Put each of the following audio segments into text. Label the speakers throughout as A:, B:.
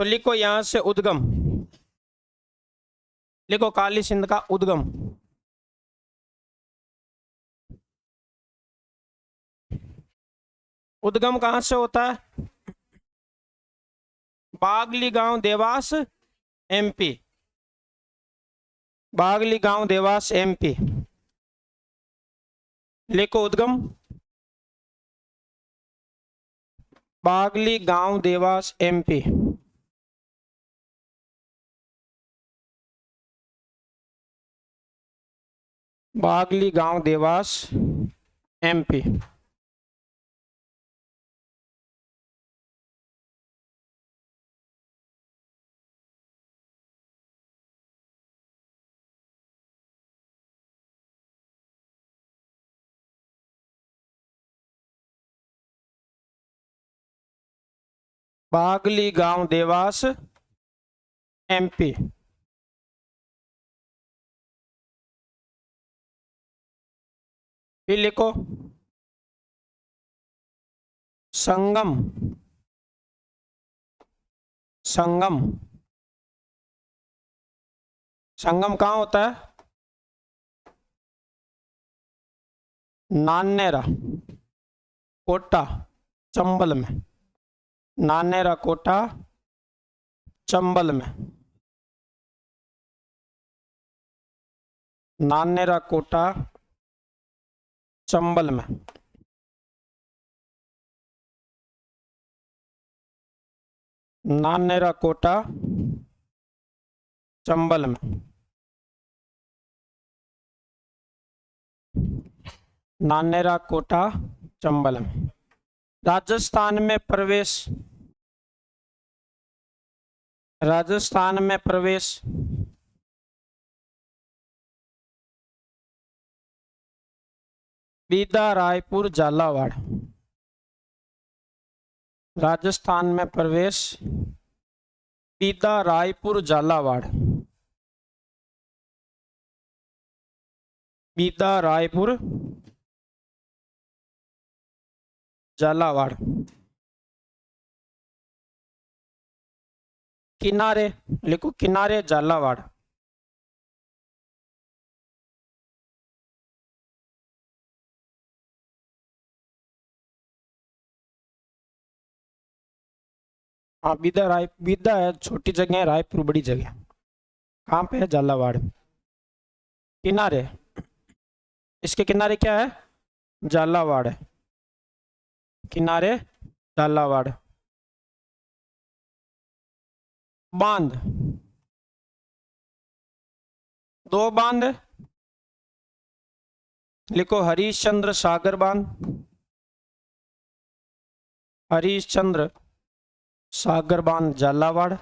A: तो लिखो यहां से उद्गम, लिखो काली सिंध का उद्गम। उद्गम कहां से होता है? बागली गांव देवास एमपी, बागली गांव देवास एमपी। लिखो उद्गम बागली गांव देवास एमपी। बागली गांव देवास एमपी। बागली गांव देवास एमपी। फिर लिखो संगम, संगम, संगम कहाँ होता है? नानेरा कोटा चंबल में, नानेरा कोटा चंबल में, नानेरा कोटा चंबल में। नानेरा कोटा चंबल में, नानेरा कोटा चंबल में। राजस्थान में प्रवेश, राजस्थान में प्रवेश बीदा रायपुर झालावाड़। राजस्थान में प्रवेश बीदा रायपुर झालावाड़, बीदा रायपुर झालावाड़। किनारे, लिखो किनारे झालावाड़। हाँ बीदा है छोटी जगह है, रायपुर बड़ी जगह। कहाँ पे है? झालावाड़। किनारे, इसके किनारे क्या है? झालावाड़ है, किनारे झालावाड़। बांध, दो बांध, लिखो हरिश्चंद्र सागर बांध, हरिश्चंद्र सागर बांध झालावाड़।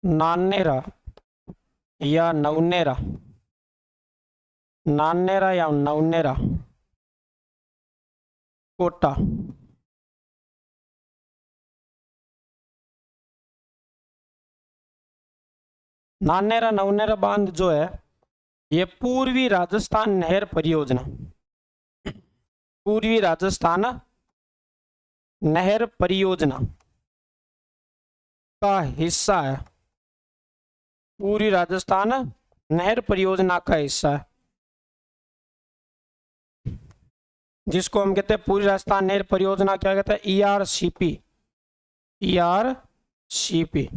A: नानेरा या नवनेरा, नानेरा या नवनेरा कोटा। नानेरा नवनेरा बांध जो है ये पूर्वी राजस्थान नहर परियोजना, पूर्वी राजस्थान नहर परियोजना का हिस्सा है, पूर्वी राजस्थान नहर परियोजना का हिस्सा है, जिसको हम कहते हैं पूर्वी राजस्थान नहर परियोजना। क्या कहते हैं? ERCP, ERCP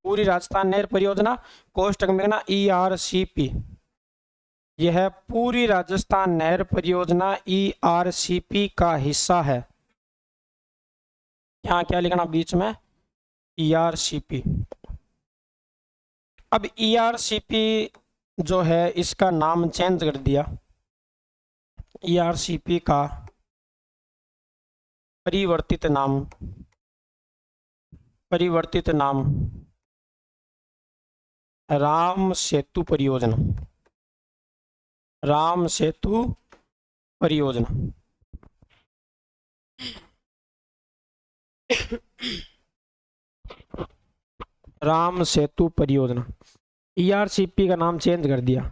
A: पूरी राजस्थान नहर परियोजना। कोष्टक में ना ERCP, यह है पूरी राजस्थान नहर परियोजना ERCP का हिस्सा है। यहाँ क्या लिखना बीच में? ERCP। अब ERCP जो है इसका नाम चेंज कर दिया, ERCP का परिवर्तित नाम, परिवर्तित नाम राम सेतु परियोजना, राम सेतु परियोजना। राम सेतु परियोजना, ERCP का नाम चेंज कर दिया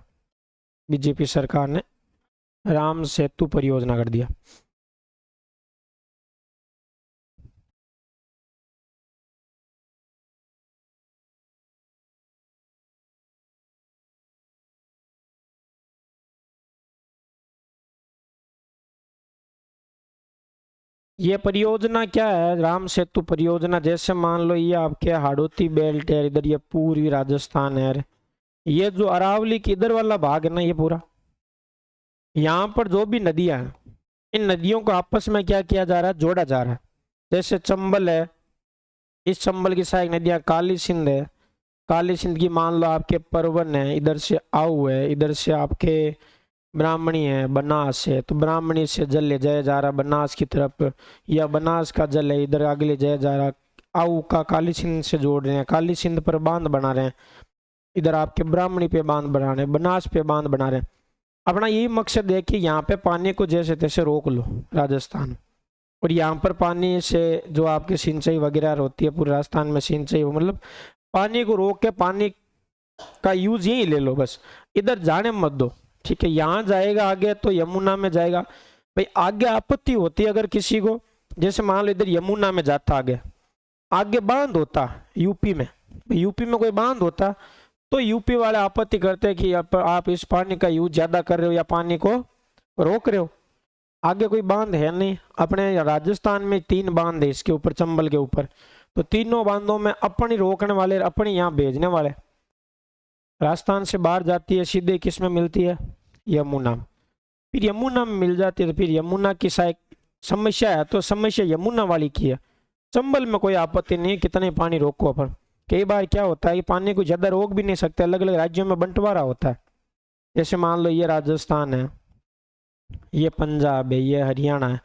A: बीजेपी सरकार ने, राम सेतु परियोजना कर दिया। ये परियोजना क्या है, राम सेतु परियोजना। जैसे मान लो ये आपके हाड़ौती बेल्ट है, इधर ये पूर्वी राजस्थान है, ये जो अरावली की इधर वाला भाग है ना, ये पूरा यहाँ पर जो भी नदियां हैं, इन नदियों को आपस में क्या किया जा रहा है, जोड़ा जा रहा है। जैसे चंबल है, इस चंबल की सहायक नदियां काली सिंध है, काली सिंध की मान लो आपके परवन है, इधर से आऊ है, इधर से आपके ब्राह्मणी है, बनास है, तो ब्राह्मणी से जल ले जाया जा रहा बनास की तरफ, या बनास का जल है इधर आगे ले जाया जा रहा, आऊ का काली सिंध से जोड़ रहे हैं, काली सिंध पर बांध बना रहे हैं, इधर आपके ब्राह्मणी पे बांध बना रहे हैं, बनास पे बांध बना रहे हैं। अपना यही मकसद है कि यहाँ पे पानी को जैसे तैसे रोक लो राजस्थान, और यहाँ पर पानी से जो आपकी सिंचाई वगैरह होती है पूरे राजस्थान में सिंचाई, मतलब पानी को रोक के पानी का यूज यही ले लो, बस इधर जाने मत दो। ठीक है, यहाँ जाएगा आगे तो यमुना में जाएगा, भाई आगे आपत्ति होती है अगर किसी को, जैसे मान लो इधर यमुना में जाता आगे, आगे बांध होता यूपी में, यूपी में कोई बांध होता तो यूपी वाले आपत्ति करते हैं कि आप इस पानी का यूज ज्यादा कर रहे हो या पानी को रोक रहे हो। आगे कोई बांध है नहीं, अपने राजस्थान में 3 बांध है इसके ऊपर, चंबल के ऊपर, तो तीनों बांधों में अपनी रोकने वाले, अपने यहाँ भेजने वाले। राजस्थान से बाहर जाती है सीधे किस में मिलती है, यमुना, फिर यमुना में मिल जाती है, तो फिर यमुना की शायद समस्या है तो समस्या यमुना वाली की है, चंबल में कोई आपत्ति नहीं, कितने पानी रोको अपन। कई बार क्या होता है कि पानी को ज्यादा रोक भी नहीं सकते, अलग अलग राज्यों में बंटवारा होता है। जैसे मान लो ये राजस्थान है, ये पंजाब है, ये हरियाणा है,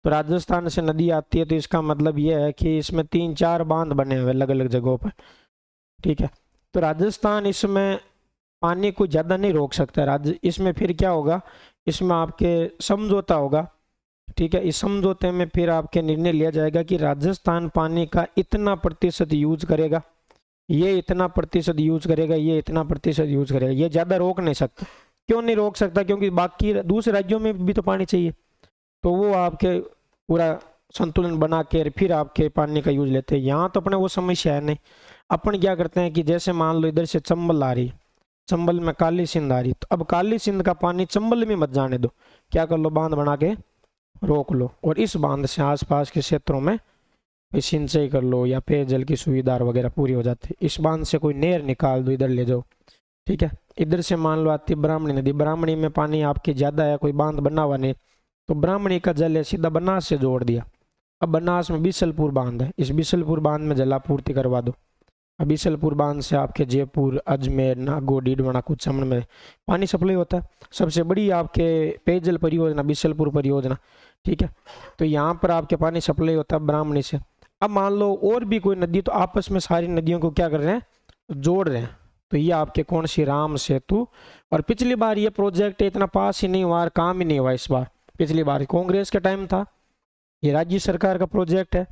A: तो राजस्थान से नदी आती है तो इसका मतलब ये है कि इसमें 3-4 बांध बने हुए अलग अलग जगहों पर। ठीक है, तो राजस्थान इसमें पानी को ज़्यादा नहीं रोक सकता इसमें फिर क्या होगा, इसमें आपके समझौता होगा। ठीक है, इस समझौते में फिर आपके निर्णय लिया जाएगा कि राजस्थान पानी का इतना प्रतिशत यूज करेगा, ये इतना प्रतिशत यूज करेगा, ये इतना प्रतिशत यूज करेगा, ये ज़्यादा रोक नहीं सकता। क्यों नहीं रोक सकता, क्योंकि बाकी दूसरे राज्यों में भी तो पानी चाहिए, तो वो आपके पूरा संतुलन बना के फिर आपके पानी का यूज लेते हैं। यहाँ तो अपने वो समस्या है नहीं, अपन क्या करते हैं कि जैसे मान लो इधर से चंबल आ रही, चंबल में काली सिंध आ रही, तो अब काली सिंध का पानी चंबल में मत जाने दो, क्या कर लो, बांध बना के रोक लो, और इस बांध से आसपास के क्षेत्रों में सिंचाई कर लो या पेयजल की सुविधा वगैरह पूरी हो जाती है। इस बांध से कोई नहर निकाल दो, इधर ले जाओ। ठीक है, इधर से मान लो आती ब्राह्मणी नदी, ब्राह्मणी में पानी आपके ज़्यादा है, कोई बांध बना हुआ नहीं, तो ब्राह्मणी का जल है सीधा बनास से जोड़ दिया। अब बनास में बिसलपुर बांध है, इस बिसलपुर बांध में जलापूर्ति करवा दो। अब बिसलपुर बांध से आपके जयपुर, अजमेर, नागौर, डीडवाना, कुचामन में पानी सप्लाई होता है। सबसे बड़ी आपके पेयजल परियोजना बिसलपुर परियोजना। ठीक है, तो यहाँ पर आपके पानी सप्लाई होता है ब्राह्मणी से। अब मान लो और भी कोई नदी, तो आपस में सारी नदियों को क्या कर रहे हैं, जोड़ रहे हैं, तो ये आपके कौन सी, राम सेतु। और पिछली बार ये प्रोजेक्ट इतना पास ही नहीं हुआ, काम ही नहीं हुआ इस बार। पिछली बार कांग्रेस का टाइम था, ये राज्य सरकार का प्रोजेक्ट है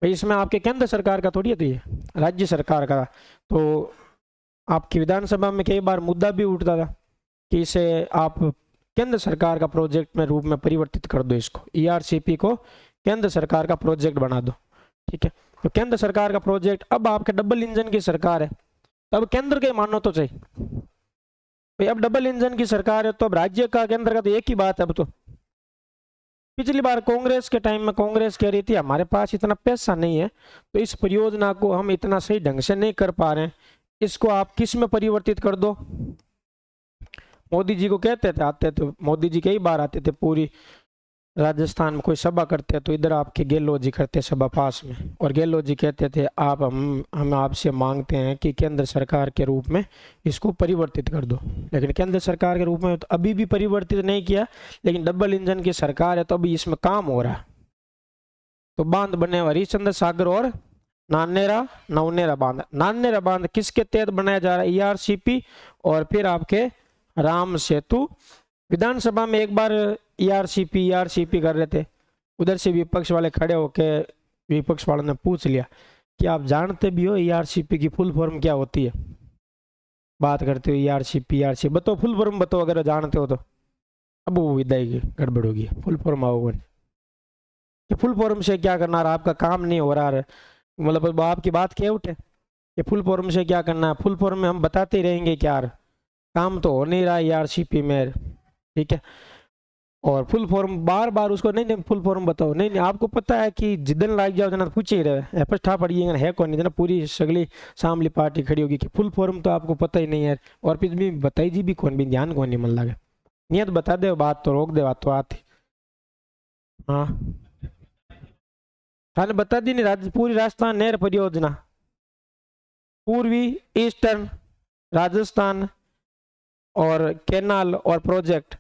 A: भाई, इसमें आपके केंद्र सरकार का थोड़ी है, तो ये राज्य सरकार का। तो आपकी विधानसभा में कई बार मुद्दा भी उठता था कि इसे आप केंद्र सरकार का प्रोजेक्ट में रूप में परिवर्तित कर दो, इसको ईआरसीपी को केंद्र सरकार का प्रोजेक्ट बना दो। ठीक है, तो केंद्र सरकार का प्रोजेक्ट, अब आपके डबल इंजन की सरकार है, तब केंद्र के मानो तो चाहिए भाई, अब डबल इंजन की सरकार है तो अब राज्य का केंद्र का तो एक ही बात है। अब तो पिछली बार कांग्रेस के टाइम में कांग्रेस कह रही थी हमारे पास इतना पैसा नहीं है, तो इस परियोजना को हम इतना सही ढंग से नहीं कर पा रहे हैं, इसको आप किस में परिवर्तित कर दो। मोदी जी को कहते थे, आते तो मोदी जी कई बार आते थे, पूरी राजस्थान में कोई सभा करते तो इधर आपके गहलोत जी करते सभा पास में, और गहलोत जी कहते थे आप हम आपसे मांगते हैं कि केंद्र सरकार के रूप में इसको परिवर्तित कर दो। लेकिन केंद्र सरकार के रूप में तो अभी भी परिवर्तित नहीं किया, लेकिन डबल इंजन की सरकार है तो अभी इसमें काम हो रहा है। तो बांध बने हरिश्चंद्र सागर और नानेरा नवनेरा बांध। नानेरा बांध किसके तहत बनाया जा रहा है, ईआरसीपी, और फिर आपके राम सेतु। विधानसभा में एक बार ईआरसीपी कर रहे थे, उधर से विपक्ष वाले खड़े होके विपक्ष वालों ने पूछ लिया कि आप जानते भी हो ईआरसीपी की फुल फॉर्म क्या होती है, बात करते हो ईआरसीपी बताओ, फुल फॉर्म बताओ अगर जानते हो तो। अब वो विदाई की गड़बड़ होगी, फुल फॉर्म आओगे कि फुल फॉर्म से क्या करना, आपका काम नहीं हो रहा है, मतलब आपकी बात क्या उठे कि फुल फॉर्म से क्या करना है। फुल फॉर्म में हम बताते ही रहेंगे क्या, काम तो हो नहीं रहा ईआरसीपी में। ठीक है, और फुल फॉर्म बार बार उसको नहीं नहीं फुल फॉर्म बताओ, नहीं नहीं आपको पता है कि जिदन लाग जाओ जना पूछे ही रहे पछा पड़िए है कौन नहीं जना पूरी सगली सामली पार्टी खड़ी होगी कि फुल फॉर्म तो आपको पता ही नहीं है और फिर भी बताई जी भी कौन भी ध्यान कौन नहीं मन लगे नियत बता दे बात तो रोक दे बात तो आती। हाँ थाने बता दी नहीं पूरी राजस्थान नहर परियोजना पूर्वी ईस्टर्न राजस्थान और कैनाल और प्रोजेक्ट।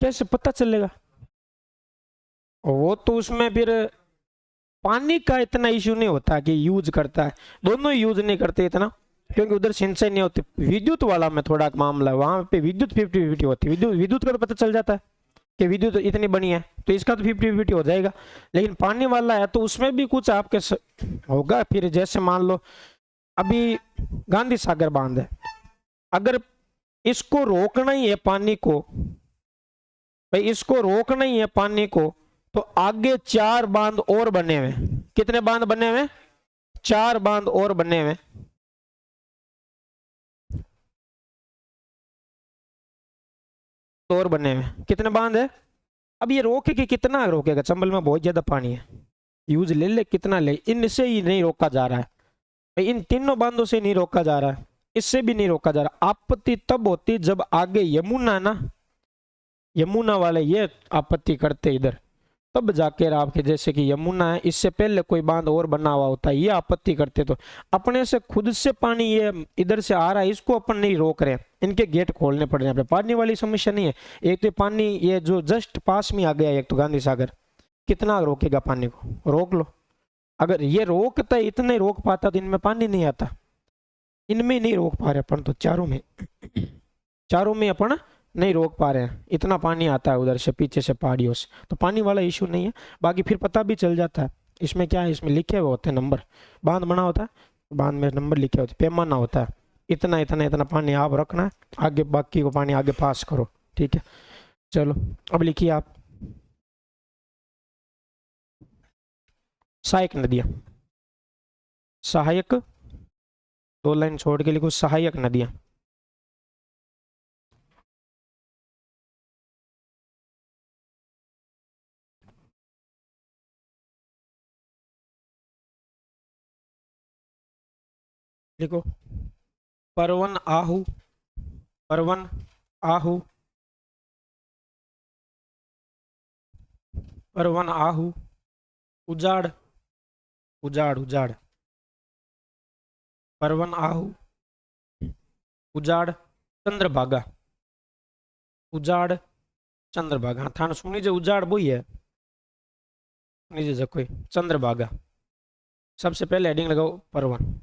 A: कैसे पता चलेगा? वो तो उसमें फिर पानी का इतना इश्यू नहीं होता कि यूज करता है, दोनों यूज नहीं करते इतना क्योंकि उधर सिंचाई नहीं होती। विद्युत वाला में थोड़ा मामला है, वहां पे विद्युत 50-50 होती है, विद्युत विद्युत का तो पता चल जाता है कि विद्युत इतनी बनी है तो इसका तो 50-50 हो जाएगा। लेकिन पानी वाला है तो उसमें भी कुछ आपके होगा। फिर जैसे मान लो अभी गांधी सागर बांध है, अगर इसको रोकना ही है पानी को, भाई इसको रोकना ही है पानी को, तो आगे 4 बांध और बने हुए। कितने बांध बने हुए? 4 बांध और बने हुए। और बने हुए कितने बांध है? अब ये रोके कि कितना रोकेगा? चंबल में बहुत ज्यादा पानी है, यूज ले ले कितना ले, इनसे ही नहीं रोका जा रहा है भाई, इन तीनों बांधों से नहीं रोका जा रहा है, इससे भी नहीं रोका जा रहा। आपत्ति तब होती जब आगे यमुना ना, यमुना वाले ये आपत्ति करते इधर, तब जाके आपके जैसे कि यमुना है इससे पहले कोई बांध और बना हुआ होता है ये आपत्ति करते। तो अपने से खुद से पानी ये इधर से आ रहा है, इसको अपन नहीं रोक रहे, इनके गेट खोलने पड़ रहे हैं। पानी वाली समस्या नहीं है, एक तो पानी ये जो जस्ट पास में आ गया एक तो गांधी सागर, कितना रोकेगा पानी को? रोक लो। अगर ये रोकता इतने रोक पाता तो इनमें पानी नहीं आता, इनमें नहीं रोक पा रहे अपन तो चारों में अपन नहीं रोक पा रहे हैं, इतना पानी आता है उधर से पीछे से पहाड़ियों से, तो पानी वाला इशू नहीं है। बाकी फिर पता भी चल जाता है इसमें क्या है, इसमें लिखे हुए होते हैं नंबर, बांध बना होता है, बांध में नंबर लिखे होते, पैमाना होता है, इतना इतना इतना पानी आप रखना है, आगे बाकी को पानी आगे पास करो, ठीक है। चलो अब लिखिए आप, सहायक नदियां, सहायक 2 लाइन छोड़ के लिखो सहायक नदियां। देखो परवन आहू, परवन आहू, परवन आहू, उजाड़, उजाड़ उजाड़, परवन आहू, उजाड़, चंद्रभागा, उजाड़ चंद्रभागा। हाँ थाने सुनी जे उजाड़ बोई है, सुनी जे कोई चंद्रभागा, सबसे पहले हेडिंग लगाओ परवन।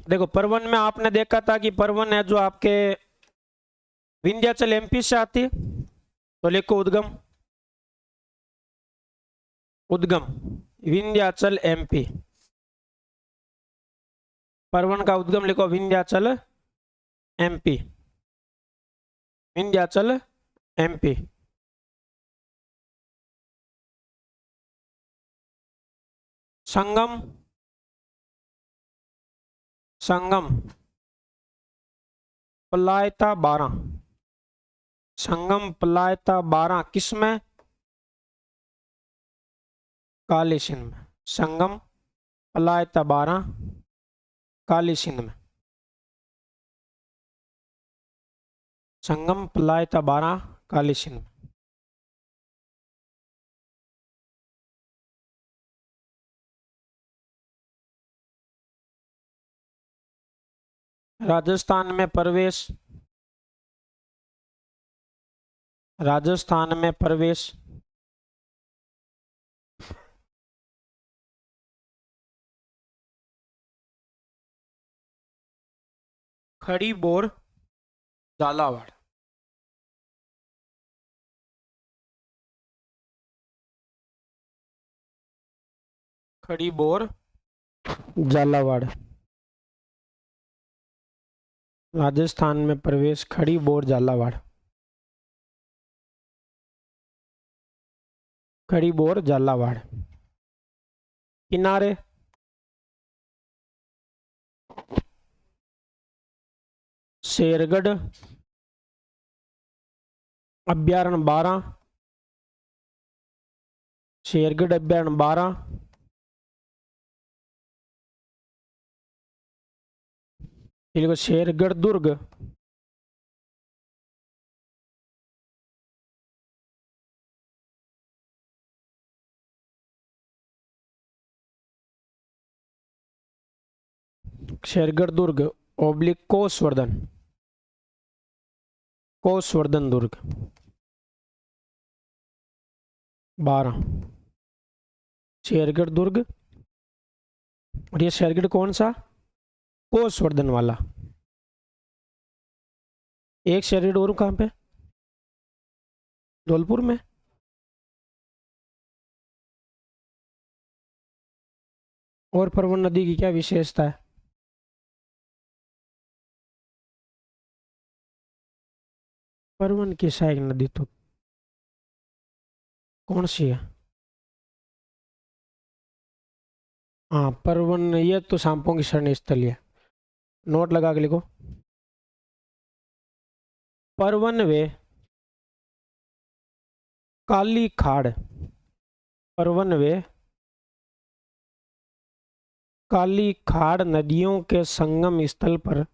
A: देखो परवन में आपने देखा था कि परवन है जो आपके विंध्याचल एमपी से आती है, तो लिखो उद्गम, उद्गम विंध्याचल एमपी, परवन का उद्गम लिखो विंध्याचल एमपी, विंध्याचल एमपी। संगम, संगम पलायता 12, संगम पलायता 12 किसमें? काली सिंध में। संगम पलायता 12 काली सिंध में, संगम पलायता 12 काली सिंध में। राजस्थान में प्रवेश, राजस्थान में प्रवेश, खड़ी बोर झालावाड़, खड़ी बोर झालावाड़, राजस्थान में प्रवेश खड़ी बोर झालावाड़। खड़ीबोर झालावाड़। किनारे शेरगढ़ अभ्यारण्य 12, शेरगढ़ अभ्यारण्य 12, शेरगढ़ दुर्ग शेरगढ़ दुर्ग ओब्लिक कोसवर्धन, कोसवर्धन दुर्ग 12, शेरगढ़ दुर्ग। और ये शेरगढ़ कौन सा? कोसवर्धन वाला। एक शेरगढ़ और कहाँ पे? धौलपुर में। और परवन नदी की क्या विशेषता है? परवन की सहायक नदी तो कौन सी है? हाँ परवन, ये तो सांपों की शरण स्थली है। नोट लगा के लिखो। परवन वे काली खाड़, परवन वे काली खाड़ नदियों के संगम स्थल पर,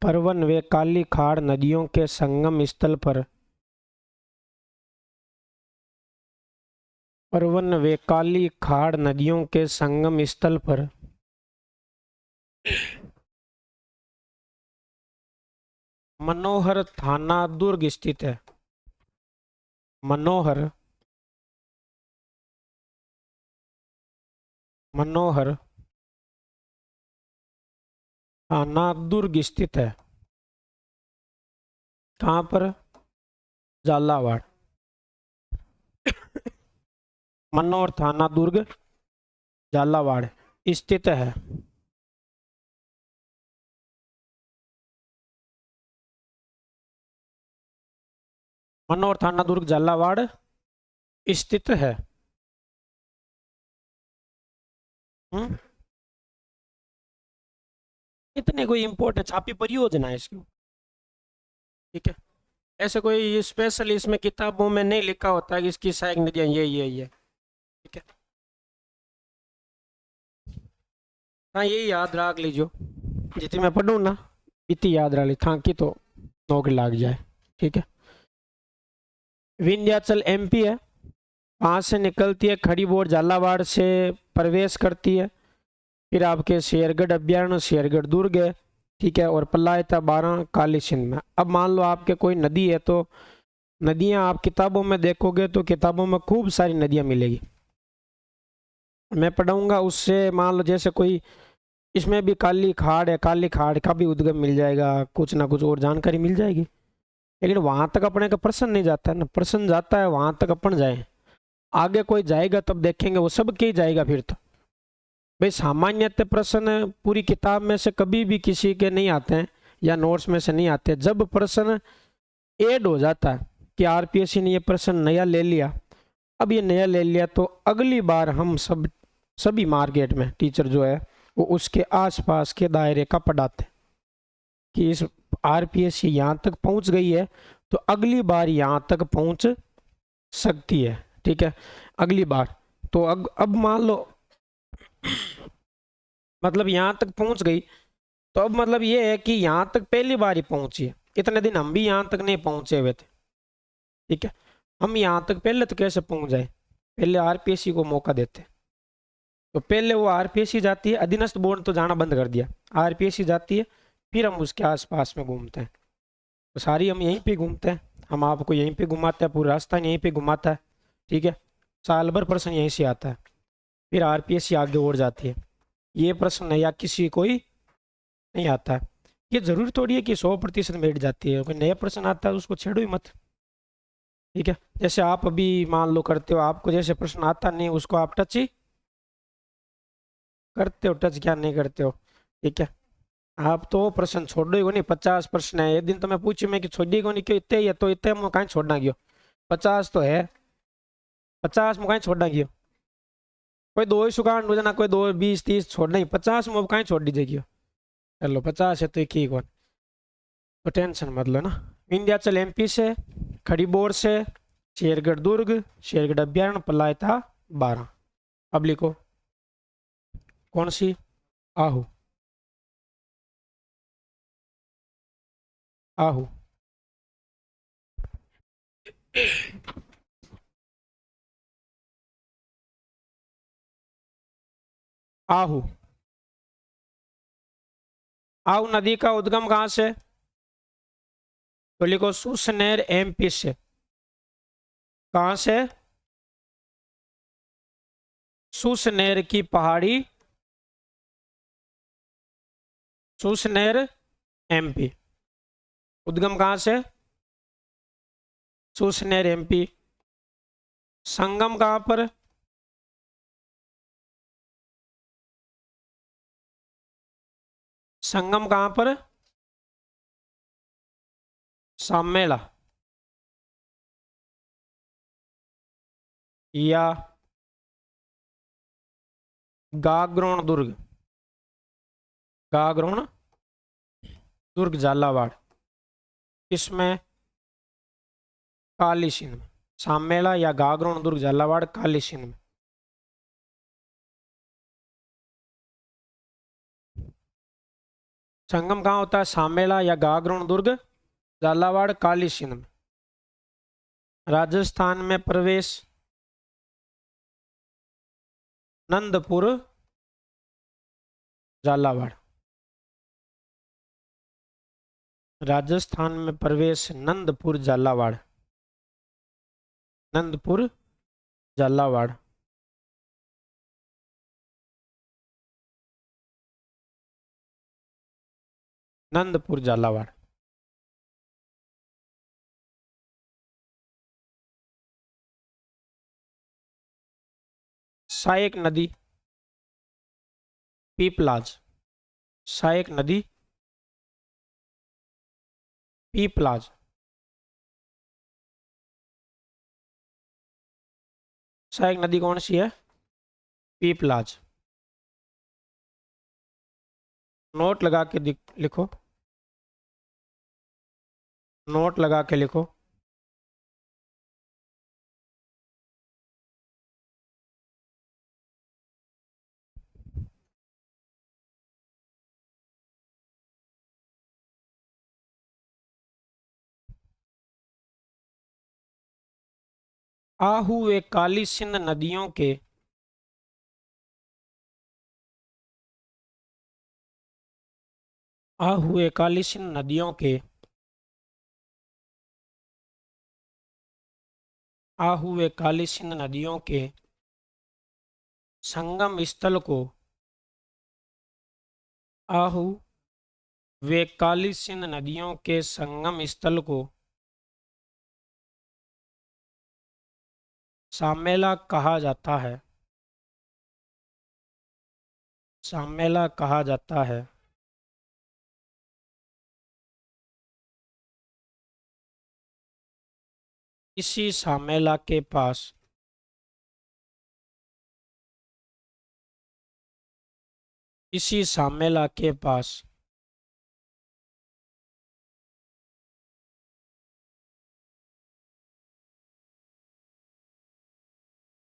A: परवन वे काली खाड़ नदियों के संगम स्थल पर, परवन वे काली खाड़ नदियों के संगम स्थल पर मनोहर थाना दुर्ग स्थित है। मनोहर मनोहर थाना दुर्ग स्थित है। कहाँ पर? झालावाड़। मनोहर थाना दुर्ग झालावाड़ स्थित है। मनोहर थाना दुर्ग झालावाड़ स्थित है। इतने कोई इम्पोर्टेंट छापी परियोजना है इसकी, ठीक है। ऐसे कोई स्पेशल इसमें किताबों में नहीं लिखा होता है कि इसकी सहायक नदियां ये, ठीक है। हाँ यही याद रख लीजिए, जितनी मैं पढ़ूँ ना इतनी याद रख ली था कि तो नौकरी लग जाए, ठीक है। विंध्याचल एमपी है, वहाँ से निकलती है, खड़ीबोर झालावाड़ से प्रवेश करती है, फिर आपके शेरगढ़ अभ्यारण्य शेरगढ़ दुर्ग है, ठीक है। और पलायता 12 काली सिंध में। अब मान लो आपके कोई नदी है, तो नदियाँ आप किताबों में देखोगे तो किताबों में खूब सारी नदियाँ मिलेगी। मैं पढ़ाऊँगा उससे, मान लो जैसे कोई इसमें भी काली खाड़ है, काली खाड़ का भी उद्गम मिल जाएगा, कुछ ना कुछ और जानकारी मिल जाएगी। लेकिन वहां तक अपने का प्रश्न नहीं जाता है ना, प्रश्न जाता है वहां तक अपन जाए, आगे कोई जाएगा तब देखेंगे, वो सब के ही जाएगा फिर तो। भाई सामान्यतः प्रश्न पूरी किताब में से कभी भी किसी के नहीं आते हैं या नोट्स में से नहीं आते। जब प्रश्न ऐड हो जाता है कि आरपीएससी ने ये प्रश्न नया ले लिया, अब ये नया ले लिया, तो अगली बार हम सभी मार्केट में टीचर जो है वो उसके आसपास के दायरे का पढ़ाते कि इस आरपीएससी यहाँ तक पहुँच गई है तो अगली बार यहाँ तक पहुँच सकती है, ठीक है। अगली बार तो अब मान लो मतलब यहाँ तक पहुँच गई, तो अब मतलब ये है कि यहाँ तक पहली बार ही पहुँची है। इतने दिन हम भी यहाँ तक नहीं पहुँचे हुए थे, ठीक है। हम यहाँ तक पहले तो कैसे पहुँच जाए? पहले आरपीएससी को मौका देते। तो पहले वो आरपीएससी जाती है, अधीनस्थ बोर्ड तो जाना बंद कर दिया, आरपीएससी जाती है, फिर हम उसके आसपास में घूमते हैं। तो सारी हम यहीं पे घूमते हैं, हम आपको यहीं पे घुमाते हैं, पूरा रास्ता यहीं पे घुमाता है, ठीक है। साल भर प्रश्न यहीं से आता है, फिर आरपीएससी आगे और जाती है। ये प्रश्न या किसी कोई नहीं आता है। ये जरूरी थोड़ी है कि 100% बैठ जाती है, कोई नया प्रश्न आता है उसको छेड़ो ही मत, ठीक है। जैसे आप अभी मान लो करते हो, आपको जैसे प्रश्न आता नहीं उसको आप टच ही करते हो, टच क्या नहीं करते हो, ठीक है। आप तो प्रश्न छोड़ो ही को नहीं, 50 प्रश्न है, एक दिन तो मैं पूछू मैं कि छोड़ी को नहीं क्यों इतने ही है, तो इतने मैं कहीं छोड़ना गयो, 50 तो है, 50 में कहीं छोड़ना क्यों? कोई दो ही सुकान हो जाना, कोई दो 20 30 छोड़ना ही, 50 में कहीं छोड़ दीजिए क्यों? चलो 50 है तो एक ही कौन, तो टेंशन मत लो ना। विंध्याचल एमपी से, खड़ीबोर से, शेरगढ़ दुर्ग, शेरगढ़ अभ्यारण्य, पलायता 12। अब लिखो कौन सी? आहू। आहू। आहू। आहू नदी का उद्गम कहाँ से? तो लिखो सुसनेर एमपी से। कहाँ से? सुसनेर की पहाड़ी, सुसनेर एमपी। उद्गम कहाँ से? सुसनेर एमपी। संगम कहाँ पर? संगम कहाँ पर? सामेला या गागरोन दुर्ग? गागरोन दुर्ग झालावाड़ किसमें? काली सिंध में। सामेला या गागरोन दुर्ग झालावाड़ काली सिंध में। संगम कहाँ होता है? सामेला या गागरोन दुर्ग झालावाड़ काली सिंध में। राजस्थान में प्रवेश नंदपुर झालावाड़। राजस्थान में प्रवेश नंदपुर झालावाड़। नंदपुर झालावाड़। नंदपुर झालावाड़। सहायक नदी पीपलाज। सहायक नदी पीपलाज। सहायक नदी कौन सी है? पीपलाज। नोट लगा के लिखो, नोट लगा के लिखो। आहू व काली सिंध नदियों के आहू व काली सिंध नदियों के आहू व काली सिंध नदियों के संगम स्थल को आहू व काली सिंध नदियों के संगम स्थल को सामेला कहा जाता है। सामेला कहा जाता है। इसी सामेला के पास इसी सामेला के पास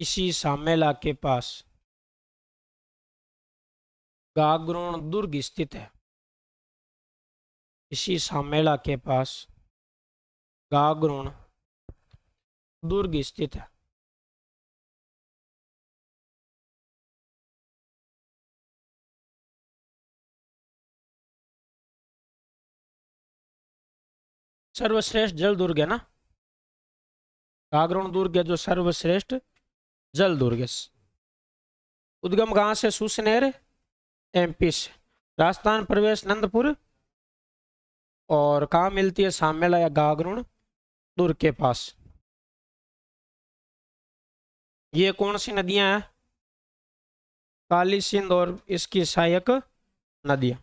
A: इसी सामेला के पास गागरोन दुर्ग स्थित है। इसी सामेला के पास गागरोन दुर्ग स्थित है। सर्वश्रेष्ठ जल दुर्ग है ना, गागरोन दुर्ग है जो सर्वश्रेष्ठ जल दुर्ग है। उद्गम कहाँ से? सुसनेर एमपी से। राजस्थान प्रवेश नंदपुर, और कहाँ मिलती है? सामेला या गागरोन दुर्ग के पास। ये कौन सी नदियां हैं? काली सिंध और इसकी सहायक नदियां।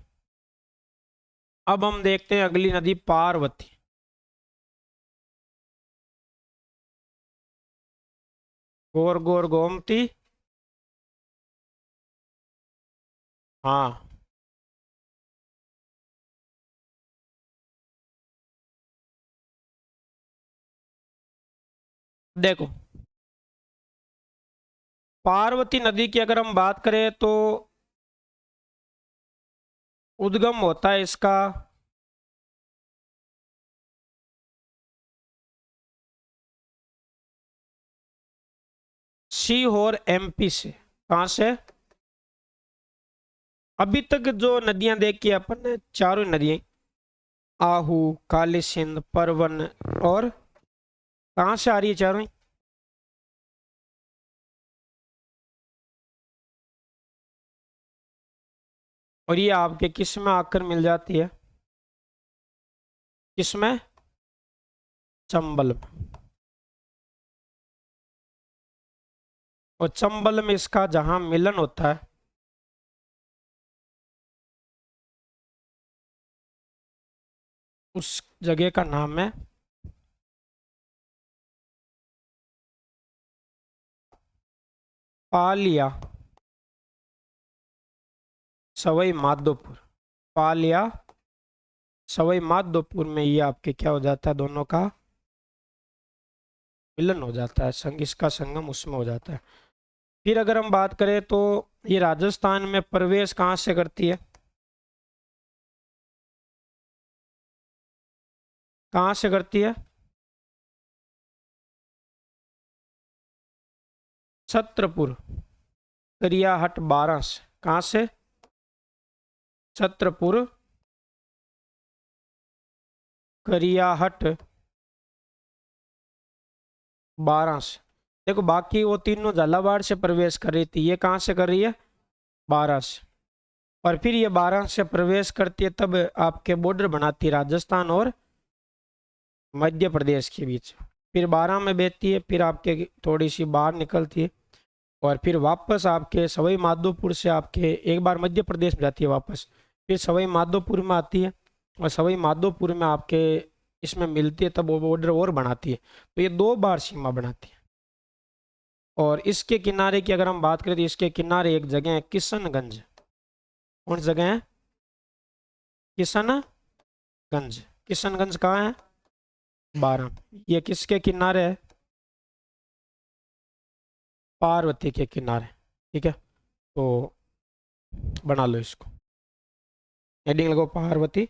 A: अब हम देखते हैं अगली नदी पार्वती। गोर गोर गोमती। हाँ, देखो पार्वती नदी की अगर हम बात करें तो उद्गम होता है इसका सीहोर एमपी से। कहाँ से? अभी तक जो नदियां देखी है अपन ने, चारों नदियां, आहू, काली सिंध, परवन, और कहाँ से आ रही है चारों ही? और ये आपके किस में आकर मिल जाती है? किसमें? चंबल में। और चंबल में इसका जहां मिलन होता है, उस जगह का नाम है पालिया सवाई माधोपुर। पालिया सवाई माधोपुर में ये आपके क्या हो जाता है, दोनों का मिलन हो जाता है, इसका संगम उसमें हो जाता है। फिर अगर हम बात करें तो ये राजस्थान में प्रवेश कहाँ से करती है? कहाँ से करती है? छत्रपुर, करियाहट, बारास। कहाँ से? छत्रपुर, करियाहट, बारास। देखो बाकी वो तीनों झालावाड़ से प्रवेश कर रही थी, ये कहाँ से कर रही है? बारास। और फिर ये बारास से प्रवेश करती है तब आपके बॉर्डर बनाती है राजस्थान और मध्य प्रदेश के बीच। फिर बारह में बेचती है, फिर आपके थोड़ी सी बाहर निकलती है, और फिर वापस आपके सवाई माधोपुर से आपके एक बार मध्य प्रदेश में जाती है वापस, फिर सवाई माधोपुर में आती है, और सवाई माधोपुर में आपके इसमें मिलती है, तब वो बॉर्डर और बनाती है। तो ये दो बार सीमा बनाती है। और इसके किनारे की अगर हम बात करें तो इसके किनारे एक जगह है किशनगंज। कौन सी जगह है? किशनगंज। किशनगंज कहाँ है? बारह। ये किसके किनारे है? पार्वती के किनारे। ठीक है, तो बना लो इसको, हेडिंग लगाओ पार्वती।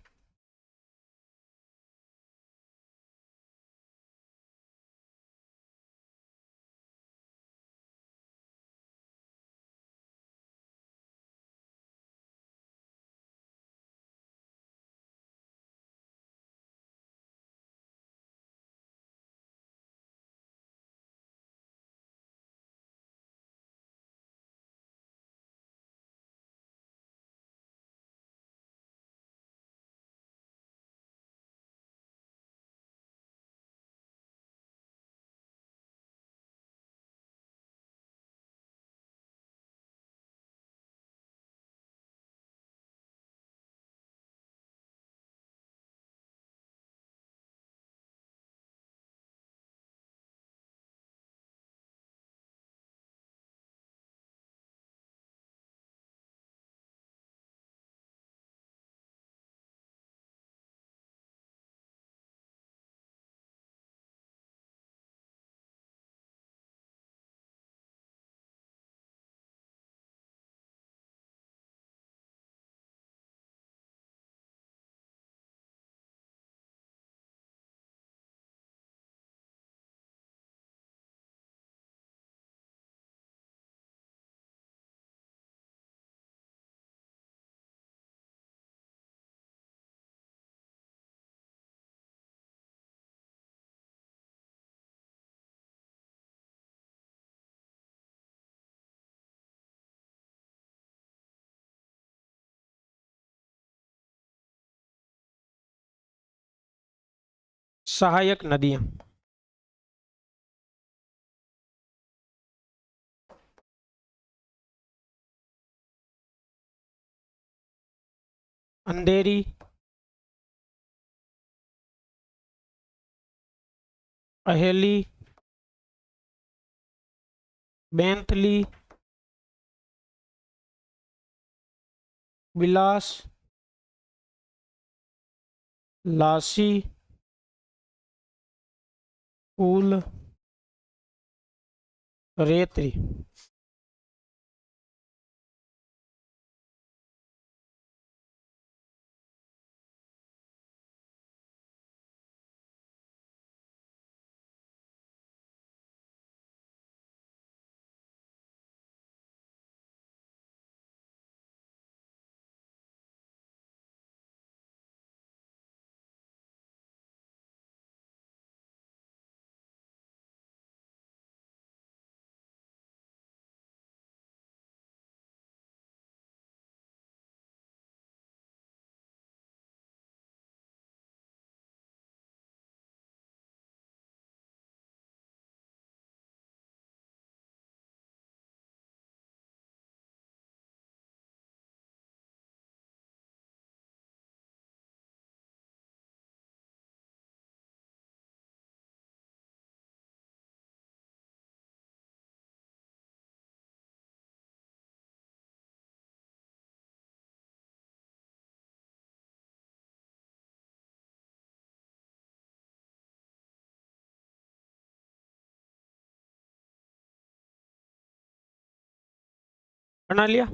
A: सहायक नदियां। अंधेरी, अहेली, बेंतली, बिलास, लासी, कुल, रेत्री। बना लिया।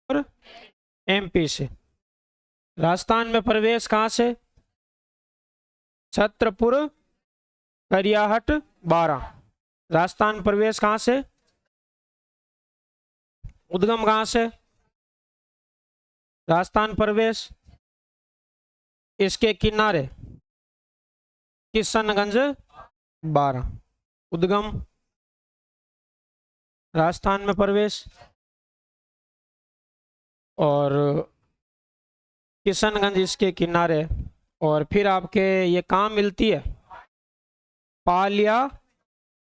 A: और एमपी से। राजस्थान में प्रवेश कहाँ से? छत्रपुर, करियाहट, बारा। राजस्थान प्रवेश कहाँ से? उद्गम कहाँ से? राजस्थान प्रवेश इसके किनारे किशनगंज, बारा। उद्गम राजस्थान में प्रवेश और किशनगंज इसके किनारे। और फिर आपके ये कहाँ मिलती है? पालिया,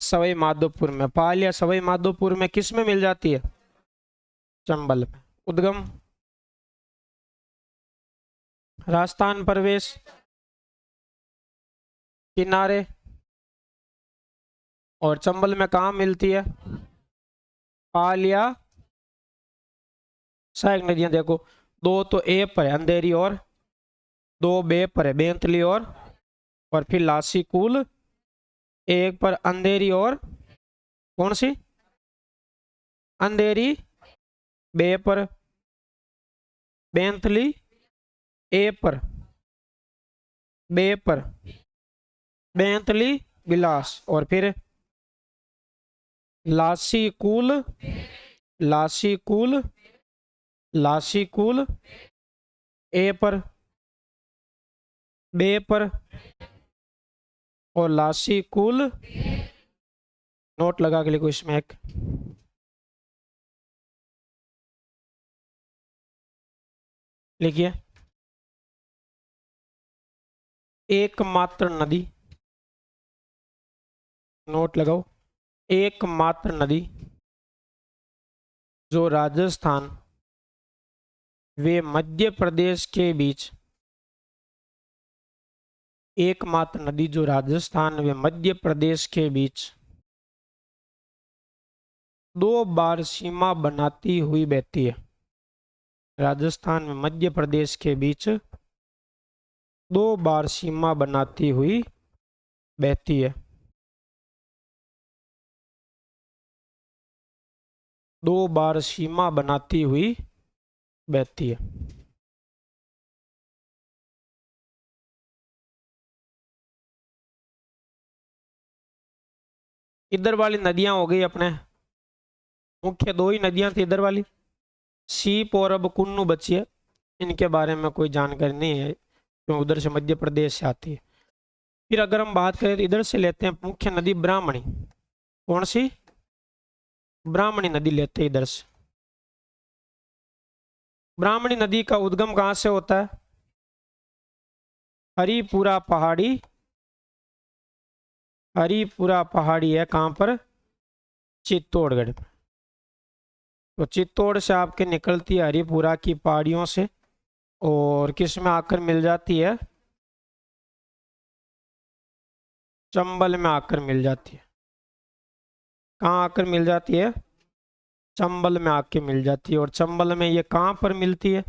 A: सवाई माधोपुर में। पालिया सवाई माधोपुर में किस में मिल जाती है? चंबल में। उद्गम राजस्थान प्रवेश किनारे और चंबल में कहाँ मिलती है? पालिया, सहायक नदियां देखो, दो तो ए पर है अंधेरी, और दो बे पर है बेंतली, और फिर लासी कुल, एक पर अंधेरी, और कौन सी? अंधेरी, बे पर बेंतली, ए पर बे पर बेंतली, बिलास, और फिर लासी कुल, लासी कुल, लासी कुल, ए पर बे पर और लासी कुल। नोट लगा के लिखो इसमें एक। लिखिए, एकमात्र नदी। नोट लगाओ। एकमात्र नदी जो राजस्थान व मध्य प्रदेश के बीच, एकमात्र नदी जो राजस्थान व मध्य प्रदेश के बीच 2 बार सीमा बनाती हुई बहती है। राजस्थान में मध्य प्रदेश के बीच 2 बार सीमा बनाती हुई बहती है। 2 बार सीमा बनाती हुई बहती है। इधर वाली नदियां हो गई अपने, मुख्य 2 ही नदियां थी इधर वाली, सीप और अब कुन्नू बची है। इनके बारे में कोई जानकारी नहीं है क्यों उधर से मध्य प्रदेश से आती है। फिर अगर हम बात करें तो इधर से लेते हैं मुख्य नदी ब्राह्मणी। कौन सी? ब्राह्मणी नदी लेते हैं इधर से। ब्राह्मणी नदी का उद्गम कहां से होता है? हरिपुरा पहाड़ी। हरिपुरा पहाड़ी है कहां पर? चित्तौड़गढ़। तो चित्तौड़ से आपके निकलती है हरिपुरा की पहाड़ियों से, और किस में आकर मिल जाती है? चंबल में आकर मिल जाती है। कहाँ आकर मिल जाती है? चंबल में आके मिल जाती है। और चंबल में ये कहाँ पर मिलती है?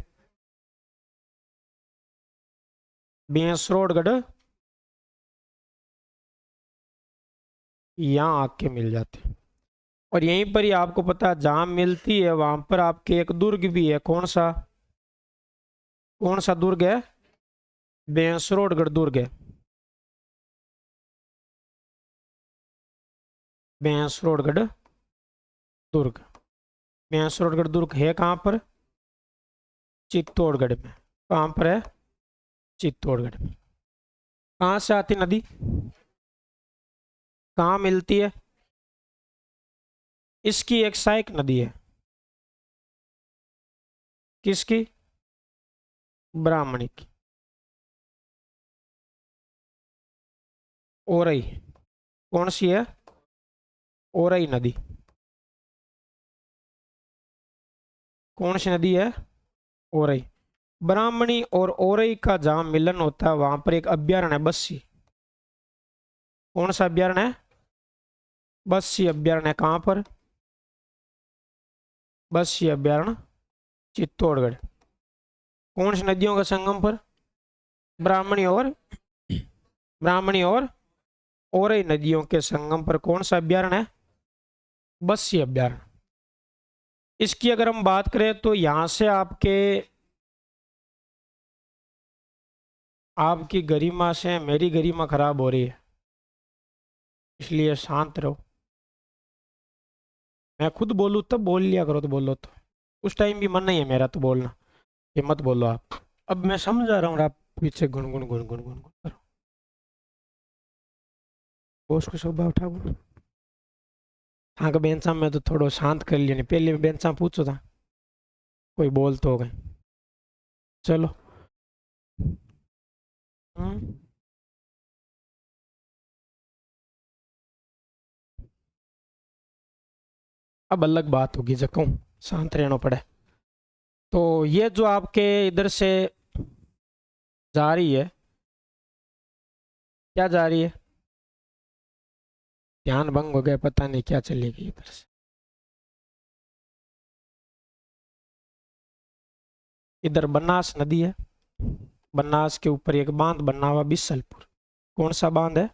A: बेंसरोडगढ़, यहाँ आके मिल जाती है। और यहीं पर ही आपको पता है जहाँ मिलती है वहां पर आपके एक दुर्ग भी है। कौन सा? कौन सा दुर्ग है? बेंसरोडगढ़ दुर्ग है। बेंसरोडगढ़ दुर्ग। बेंसरोडगढ़ दुर्ग है कहाँ पर? चित्तौड़गढ़ में। कहाँ पर है? चित्तौड़गढ़ में। कहाँ से आती नदी? कहाँ मिलती है? इसकी एक सहायक नदी है। किसकी? ब्राह्मणी की। ओरई। कौन सी है? ओरई नदी। कौन सी नदी है? ओरई। ब्राह्मणी और ओरई का जहां मिलन होता है वहां पर एक अभ्यारण्य है, बस्सी। कौन सा अभ्यारण्य है? बस्सी अभ्यारण्य। कहां पर? बस्सी अभ्यारण्य चित्तौड़गढ़। कौन सी नदियों का संगम पर? ब्राह्मणी और ओरई नदियों के संगम पर कौन सा अभ्यारण्य है? बस्सी अभ्यारण्य। इसकी अगर हम बात करें तो यहां से आपकी गरिमा से मेरी गरिमा खराब हो रही है, इसलिए शांत रहो। मैं खुद बोलूँ तब बोल लिया करो, तो बोलो तो उस टाइम भी मन नहीं है मेरा तो बोलना, ये मत बोलो आप। अब मैं समझा रहा हूँ, आप पीछे गुनगुन गुनगुन गुनगुन करो। बॉस को शोभा उठा बोलो। हाँ का बेंचा में तो थोड़ा शांत कर लिया, नहीं पहले बेंचा पूछो था कोई बोल तो हो गए। चलो। हम्म। अब अलग बात होगी जब कहूँ शांत रहना पड़े। तो ये जो आपके इधर से जा रही है, क्या जा रही है? ध्यान भंग हो गया, पता नहीं क्या चलेगी इधर से। इधर बनास नदी है, बनास के ऊपर एक बांध बना हुआ बिसलपुर। कौन सा बांध है?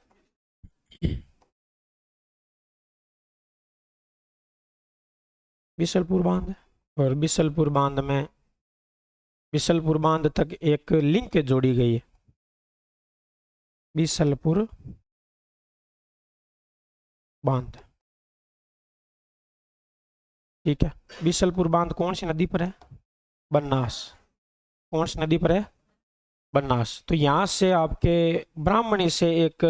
A: बिसलपुर बांध है। और बिसलपुर बांध तक एक लिंक जोड़ी गई है। बिसलपुर बांध, ठीक है। बिसलपुर बांध कौन सी नदी पर है? बनास। कौन सी नदी पर है? बनास। तो यहाँ से आपके ब्राह्मणी से एक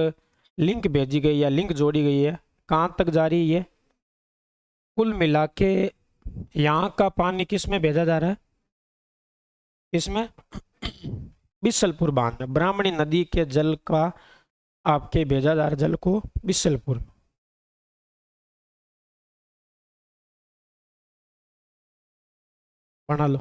A: लिंक भेजी गई या लिंक जोड़ी गई है। कहाँ तक जा रही है? कुल मिला के यहाँ का पानी किस में भेजा जा रहा है? इसमें बिसलपुर बांध में ब्राह्मणी नदी के जल का आपके भेजा जा रहा है, जल को बिसलपुर। बना लो।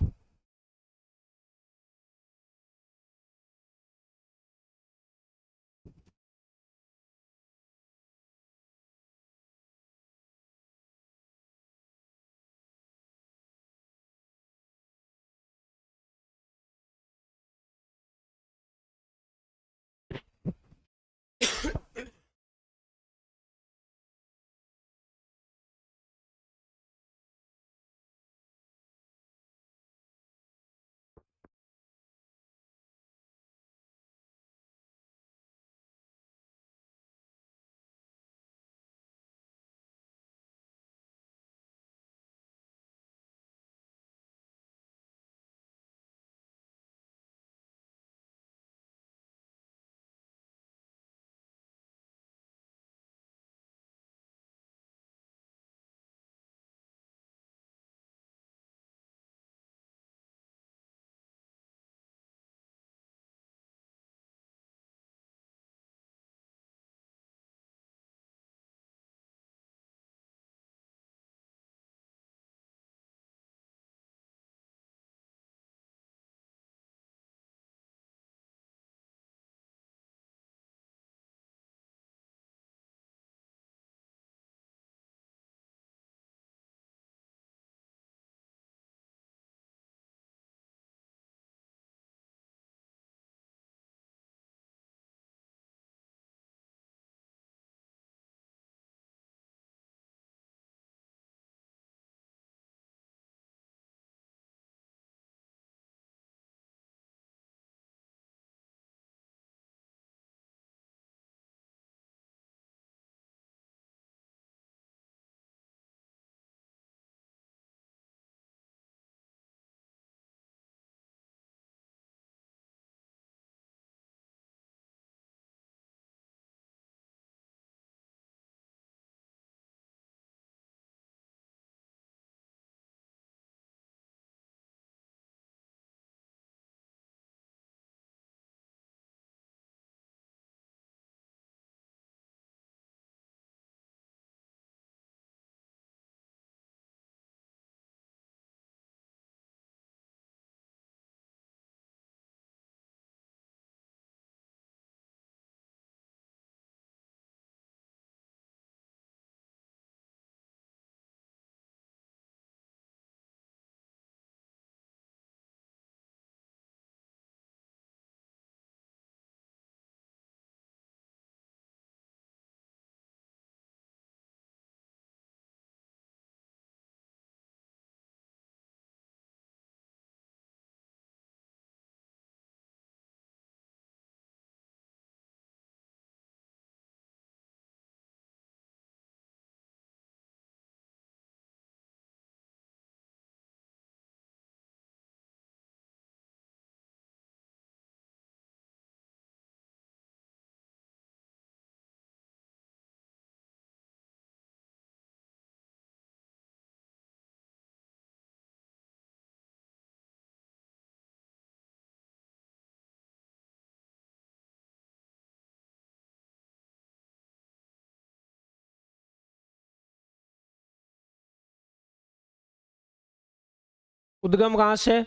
A: उद्गम कहाँ से?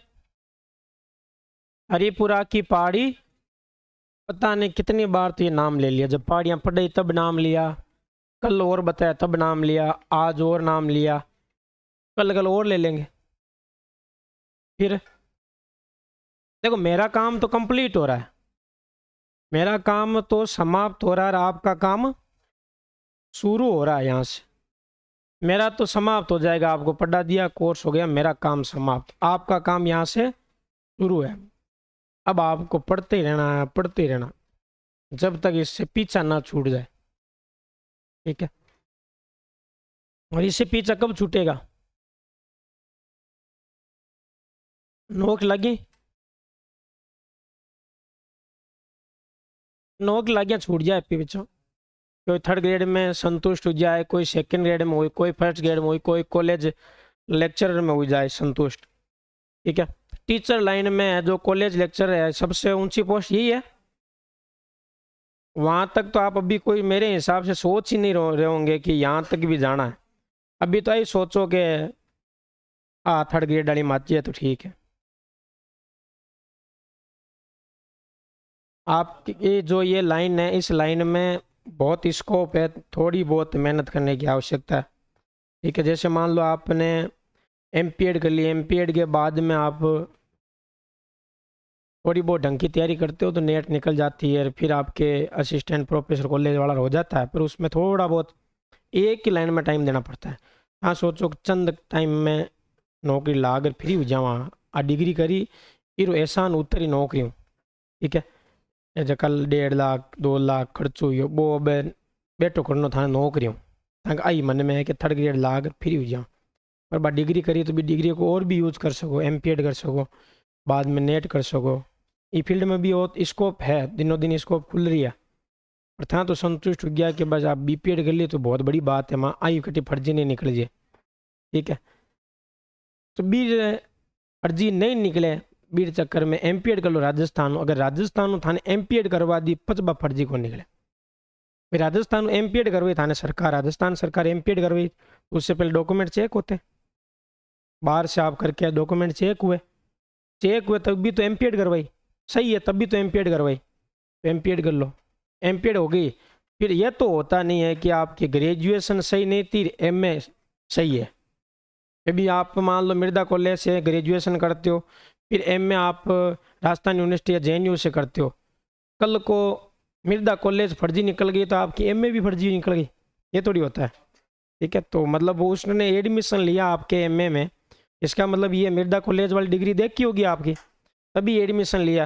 A: हरिपुरा की पहाड़ी। पता नहीं कितनी बार तो ये नाम ले लिया, जब पहाड़ियाँ पढ़ी तब नाम लिया, कल और बताया तब नाम लिया, आज और नाम लिया, कल कल और ले लेंगे। फिर देखो मेरा काम तो कंप्लीट हो रहा है, मेरा काम तो समाप्त हो रहा है, आपका काम शुरू हो रहा है। यहाँ से मेरा तो समाप्त हो जाएगा, आपको पढ़ा दिया, कोर्स हो गया, मेरा काम समाप्त। आपका काम यहाँ से शुरू है। अब आपको पढ़ते ही रहना है, पढ़ते ही रहना, जब तक इससे पीछा ना छूट जाए। ठीक है? और इससे पीछा कब छूटेगा? नोक लगी, नोक लगिया छूट जाए पीछे। कोई थर्ड ग्रेड में संतुष्ट हो जाए, कोई सेकंड ग्रेड में हो, कोई फर्स्ट ग्रेड में हो, कोई कॉलेज लेक्चरर में हो जाए संतुष्ट। ठीक है? टीचर लाइन में है जो कॉलेज लेक्चर है, सबसे ऊंची पोस्ट यही है। वहां तक तो आप अभी कोई मेरे हिसाब से सोच ही नहीं रहे होंगे कि यहाँ तक भी जाना है। अभी तो यही सोचो कि हाँ थर्ड ग्रेड वाली माची है तो ठीक है। आप ये जो ये लाइन है, इस लाइन में बहुत स्कोप है, थोड़ी बहुत मेहनत करने की आवश्यकता है। ठीक है, जैसे मान लो आपने एमपीएड कर लिया, एमपीएड के बाद में आप थोड़ी बहुत ढंग की तैयारी करते हो तो नेट निकल जाती है, फिर आपके असिस्टेंट प्रोफेसर कॉलेज वाला हो जाता है, पर उसमें थोड़ा बहुत एक ही लाइन में टाइम देना पड़ता है। हाँ सोचो कि चंद टाइम में नौकरी लाकर फ्री हो जावा, आ डिग्री करी फिर एहसान उतरी नौकरी हूँ। ठीक है, એ જે કાલ 1.5 લાખ 2 લાખ ખર્ચો यो वो अब बेटो करनो था नौकरी हूँ, आई मन में है कि थर्ड ग्रेड लाग फ्री हो जाऊँ। पर बाद डिग्री करी तो भी डिग्री को और भी यूज कर सको, एमपीएड कर सको, बाद में नेट कर सको। ये फील्ड में भी बहुत स्कोप है, दिनों दिन स्कोप खुल रही है। पर था तो संतुष्ट हो गया कि बस आप बीपीएड कर लिए तो बहुत बड़ी बात है, माँ आई कटी फर्जी नहीं निकल जाए। ठीक है, तो भी फर्जी नहीं निकले, बीर चक्कर में एमपीएड कर लो राजस्थान, अगर राजस्थान थाने एमपीएड करवा दी पचबा फर्जी को निकले। भाई राजस्थान एमपीएड करवाई थाने सरकार, राजस्थान सरकार एमपीएड करवाई, उससे पहले डॉक्यूमेंट चेक होते, बाहर से आप करके डॉक्यूमेंट चेक हुए तब भी तो एमपीएड करवाई, सही है तब भी तो एमपीएड करवाई, तो एमपीएड कर लो, एमपीएड हो गई। फिर यह तो होता नहीं है कि आपकी ग्रेजुएशन सही नहीं थी, एमए सही है। अभी आप मान लो मृदा कॉलेज से ग्रेजुएशन करते हो, फिर एमए आप राजस्थान यूनिवर्सिटी या जेएनयू से करते हो, कल को मृदा कॉलेज फर्जी निकल गई तो आपकी एमए भी फर्जी निकल गई, ये थोड़ी होता है। ठीक है, तो मतलब वो उसने एडमिशन लिया आपके एमए में, इसका मतलब ये मृदा कॉलेज वाली डिग्री देखी होगी आपकी, तभी एडमिशन लिया।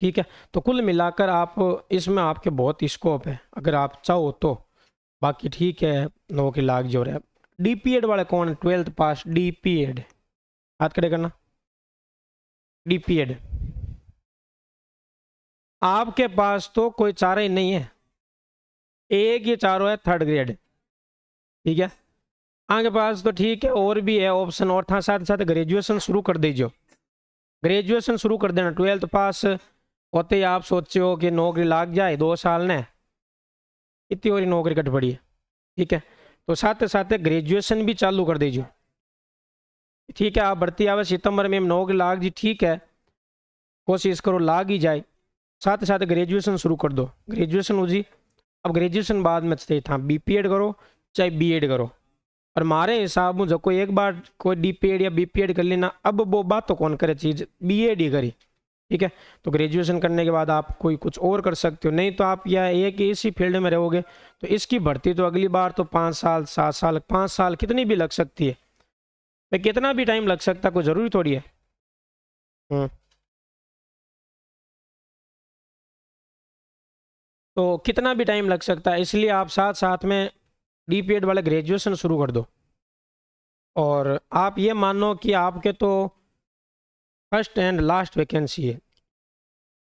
A: ठीक है, तो कुल मिलाकर आप इसमें आपके बहुत स्कोप है अगर आप चाहो तो, बाकी ठीक है नौकरी लाग जो रहा है। डीपीएड वाले कौन, 12th पास डीपीएड, हाथ खड़े करना। डीपीएड आपके पास तो कोई चारा ही नहीं है, एक ही चारों है थर्ड ग्रेड। ठीक है, आपके पास तो ठीक है और भी है ऑप्शन, और था साथ साथ ग्रेजुएशन शुरू कर दीजिए, ग्रेजुएशन शुरू कर देना। 12th पास होते ही आप सोचे हो कि नौकरी लाग जाए 2 साल ने, इतनी और नौकरी कट पड़ी है। ठीक है, तो साथ साथ ग्रेजुएशन भी चालू कर दीजिए। ठीक है, आप भर्ती आवे सितंबर में नौकरी लाग जी, ठीक है कोशिश करो लाग ही जाए, साथ साथ ग्रेजुएशन शुरू कर दो, ग्रेजुएशन हो जी। अब ग्रेजुएशन बाद में चाहिए था बीपीएड करो चाहे बीएड करो, और हमारे हिसाब में जो कोई एक बार कोई डीपीएड या बीपीएड कर लेना, अब वो बात तो कौन करे चीज़, बीएड ही करी। ठीक है, तो ग्रेजुएशन करने के बाद आप कोई कुछ और कर सकते हो, नहीं तो आप या एक इसी फील्ड में रहोगे तो इसकी भर्ती तो अगली बार तो 5 साल 7 साल 5 साल कितनी भी लग सकती है, भाई कितना भी टाइम लग सकता है, कोई ज़रूरी थोड़ी है। तो कितना भी टाइम लग सकता है, इसलिए आप साथ साथ में डीपीएड वाले ग्रेजुएशन शुरू कर दो। और आप ये मानो कि आपके तो फर्स्ट एंड लास्ट वैकेंसी है,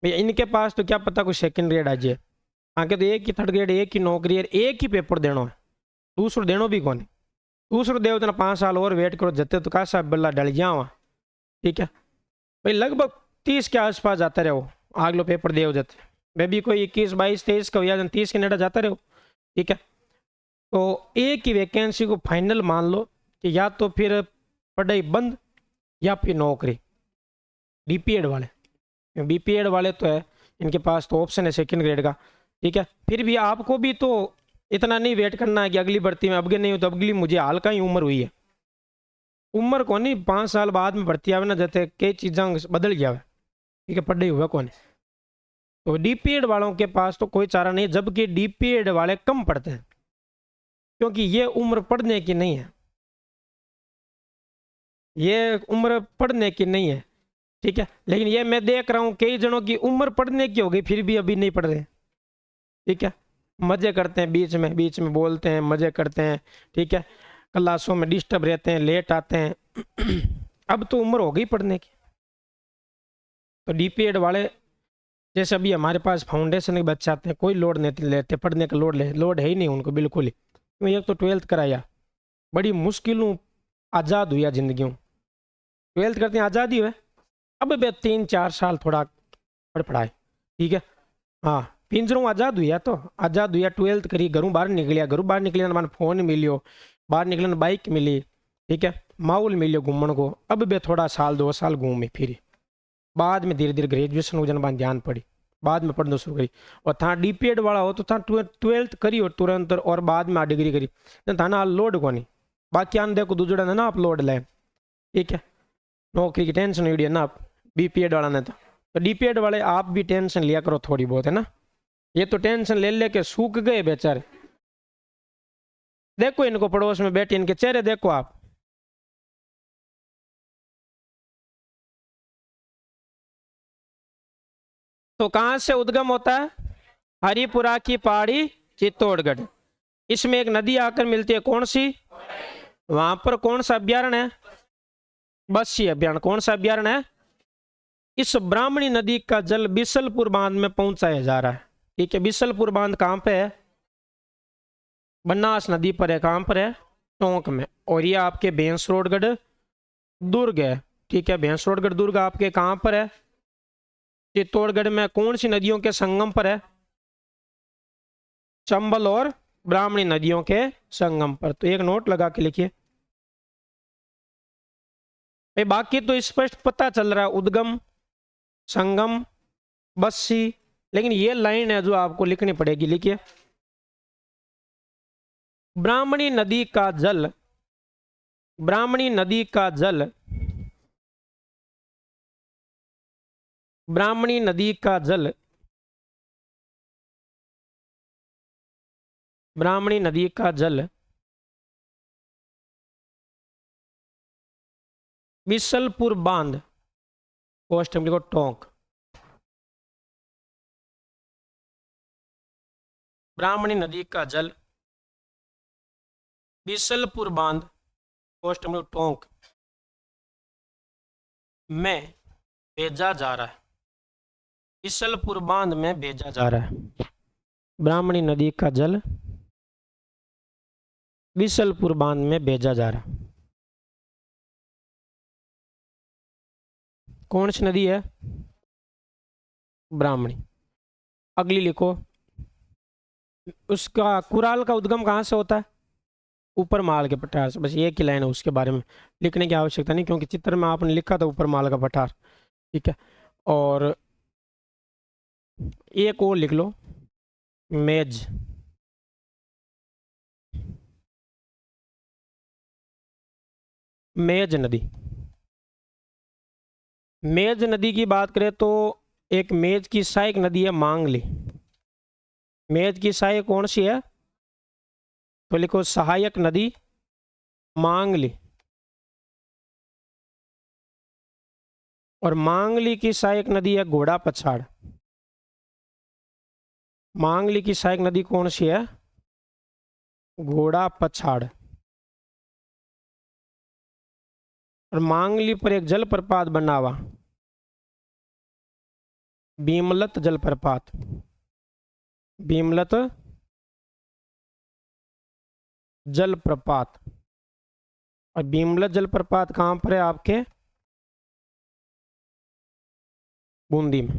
A: भैया इनके पास तो क्या पता कोई सेकंड ग्रेड आ जाए, आगे तो एक ही थर्ड ग्रेड, एक ही नौकरी है, एक ही पेपर देना है, दूसरों देनो भी कौन, दूसरों दे तो 5 साल और वेट करो जते तो का बल्ला डल जावा। ठीक है भाई, लगभग 30 के आसपास जाता रहो, आग लो पेपर दे जाते, मैं भी कोई 21 22 23 का या 30 के नेटा जाता रहो। ठीक है, तो एक ही वैकेंसी को फाइनल मान लो कि या तो फिर पढ़ाई बंद या फिर नौकरी, बीपीएड वाले, बीपीएड वाले तो है इनके पास तो ऑप्शन है सेकंड ग्रेड का। ठीक है, फिर भी आपको भी तो इतना नहीं वेट करना है कि अगली भर्ती में अबगे नहीं हो तो अगली, मुझे हाल का ही उम्र हुई है, उम्र को नहीं 5 साल बाद में भर्ती आवे ना जैसे कई चीज़ा बदल गया है। ठीक है, पढ़ाई हुआ कौन, तो डीपीएड वालों के पास तो कोई चारा नहीं, जबकि डीपीएड वाले कम पढ़ते हैं क्योंकि ये उम्र पढ़ने की नहीं है, ये उम्र पढ़ने की नहीं है। ठीक है, लेकिन ये मैं देख रहा हूँ कई जनों की उम्र पढ़ने की हो गई फिर भी अभी नहीं पढ़ रहे। ठीक है, मजे करते हैं, बीच में बोलते हैं, मजे करते हैं। ठीक है, क्लासों में डिस्टर्ब रहते हैं, लेट आते हैं अब तो उम्र हो गई पढ़ने की। तो डीपीएड वाले जैसे अभी हमारे पास फाउंडेशन के बच्चे आते हैं, कोई लोड नहीं लेते, पढ़ने का लोड है ही नहीं उनको बिल्कुल ही, क्यों एक तो 12th कराया, बड़ी मुश्किलों आज़ाद हुआ जिंदगी, 12th करते हैं आज़ादी हुए, अब बे 3-4 साल थोड़ा पढ़ाए। ठीक है, हाँ पिंजरों आज़ाद हुआ, तो आज़ाद हुआ 12th करी, घरों बाहर निकलिया, घरों बाहर निकलिया मैंने फ़ोन मिलियो, बाहर निकलने बाइक मिली, ठीक है, माहौल मिले घूमन को। अब बे थोड़ा साल 2 साल घूमी फिरी, बाद में धीरे धीरे ग्रेजुएशन हो जाने बाद ध्यान पड़ी, बाद में पढ़ना शुरू करी। और था डीपीएड वाला हो तो था 12th करी और तुरंत और बाद में आ डिग्री करी, था ना लोड को नहीं। बाकी आने देखो दूसरा ना आप लोड ले, ठीक है, नौकरी की टेंशन हुई है ना आप बीपीएड वाला ने, तो डीपीएड वाले आप भी टेंशन लिया करो थोड़ी बहुत, है ना। ये तो टेंशन ले लेके सूख गए बेचारे। देखो इनको पड़ोस में बैठे, इनके चेहरे देखो आप। तो कहां से उद्गम होता है? हरिपुरा की पहाड़ी, चित्तौड़गढ़। इसमें एक नदी आकर मिलती है, कौन सी? वहां पर कौन सा अभ्यारण्य है? बस्सी अभ्यारण्य। कौन सा अभ्यारण्य है? इस ब्राह्मणी नदी का जल बिसलपुर बांध में पहुंचाया जा रहा है, ठीक है। बिसलपुर बांध कहां पे है? बनास नदी पर है। कहां पर है? टोंक में। और ये आपके भैंसरोडगढ़ दुर्ग है, ठीक है। भैंसरोडगढ़ दुर्ग आपके कहां पर है? चित्तौड़गढ़ में। कौन सी नदियों के संगम पर है? चंबल और ब्राह्मणी नदियों के संगम पर। तो एक नोट लगा के लिखिए भाई। बाकी तो स्पष्ट पता चल रहा है, उद्गम, संगम, बस्सी। लेकिन ये लाइन है जो आपको लिखनी पड़ेगी, लिखिए। ब्राह्मणी नदी का जल, ब्राह्मणी नदी का जल, ब्राह्मणी नदी का जल, ब्राह्मणी नदी का जल बिसलपुर बांध, पोस्ट को टोंक। ब्राह्मणी नदी का जल बिसलपुर बांध, पोस्ट टोंक में भेजा जा रहा है। बिसलपुर बांध में भेजा जा रहा है। ब्राह्मणी नदी का जल बिसलपुर बांध में भेजा जा रहा है। कौन सी नदी है? ब्राह्मणी। अगली लिखो। उसका कुराल का उद्गम कहाँ से होता है? ऊपर माल के पठार से। बस एक ही लाइन है, उसके बारे में लिखने की आवश्यकता नहीं, क्योंकि चित्र में आपने लिखा था ऊपर माल का पठार, ठीक है। और एक और लिख लो, मेज। मेज नदी। मेज नदी की बात करें तो एक मेज की सहायक नदी है मांगली। मेज की सहायक कौन सी है? तो लिखो सहायक नदी मांगली। और मांगली की सहायक नदी है घोड़ा पछाड़। मांगली की सहायक नदी कौन सी है? घोड़ा पछाड़। और मांगली पर एक जलप्रपात बना हुआ, भीमलत जलप्रपात। भीमलत जलप्रपात। और भीमलत जलप्रपात कहां पर है? आपके बूंदी में।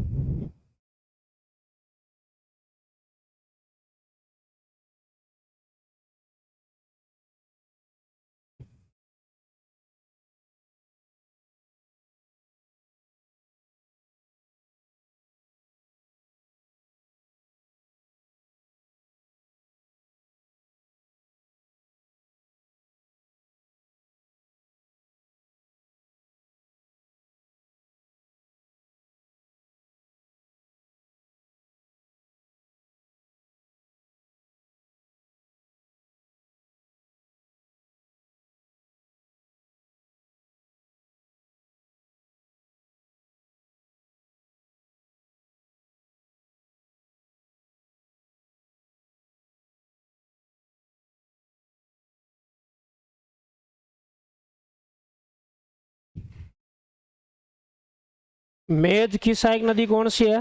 A: मेज की सहायक नदी कौन सी है?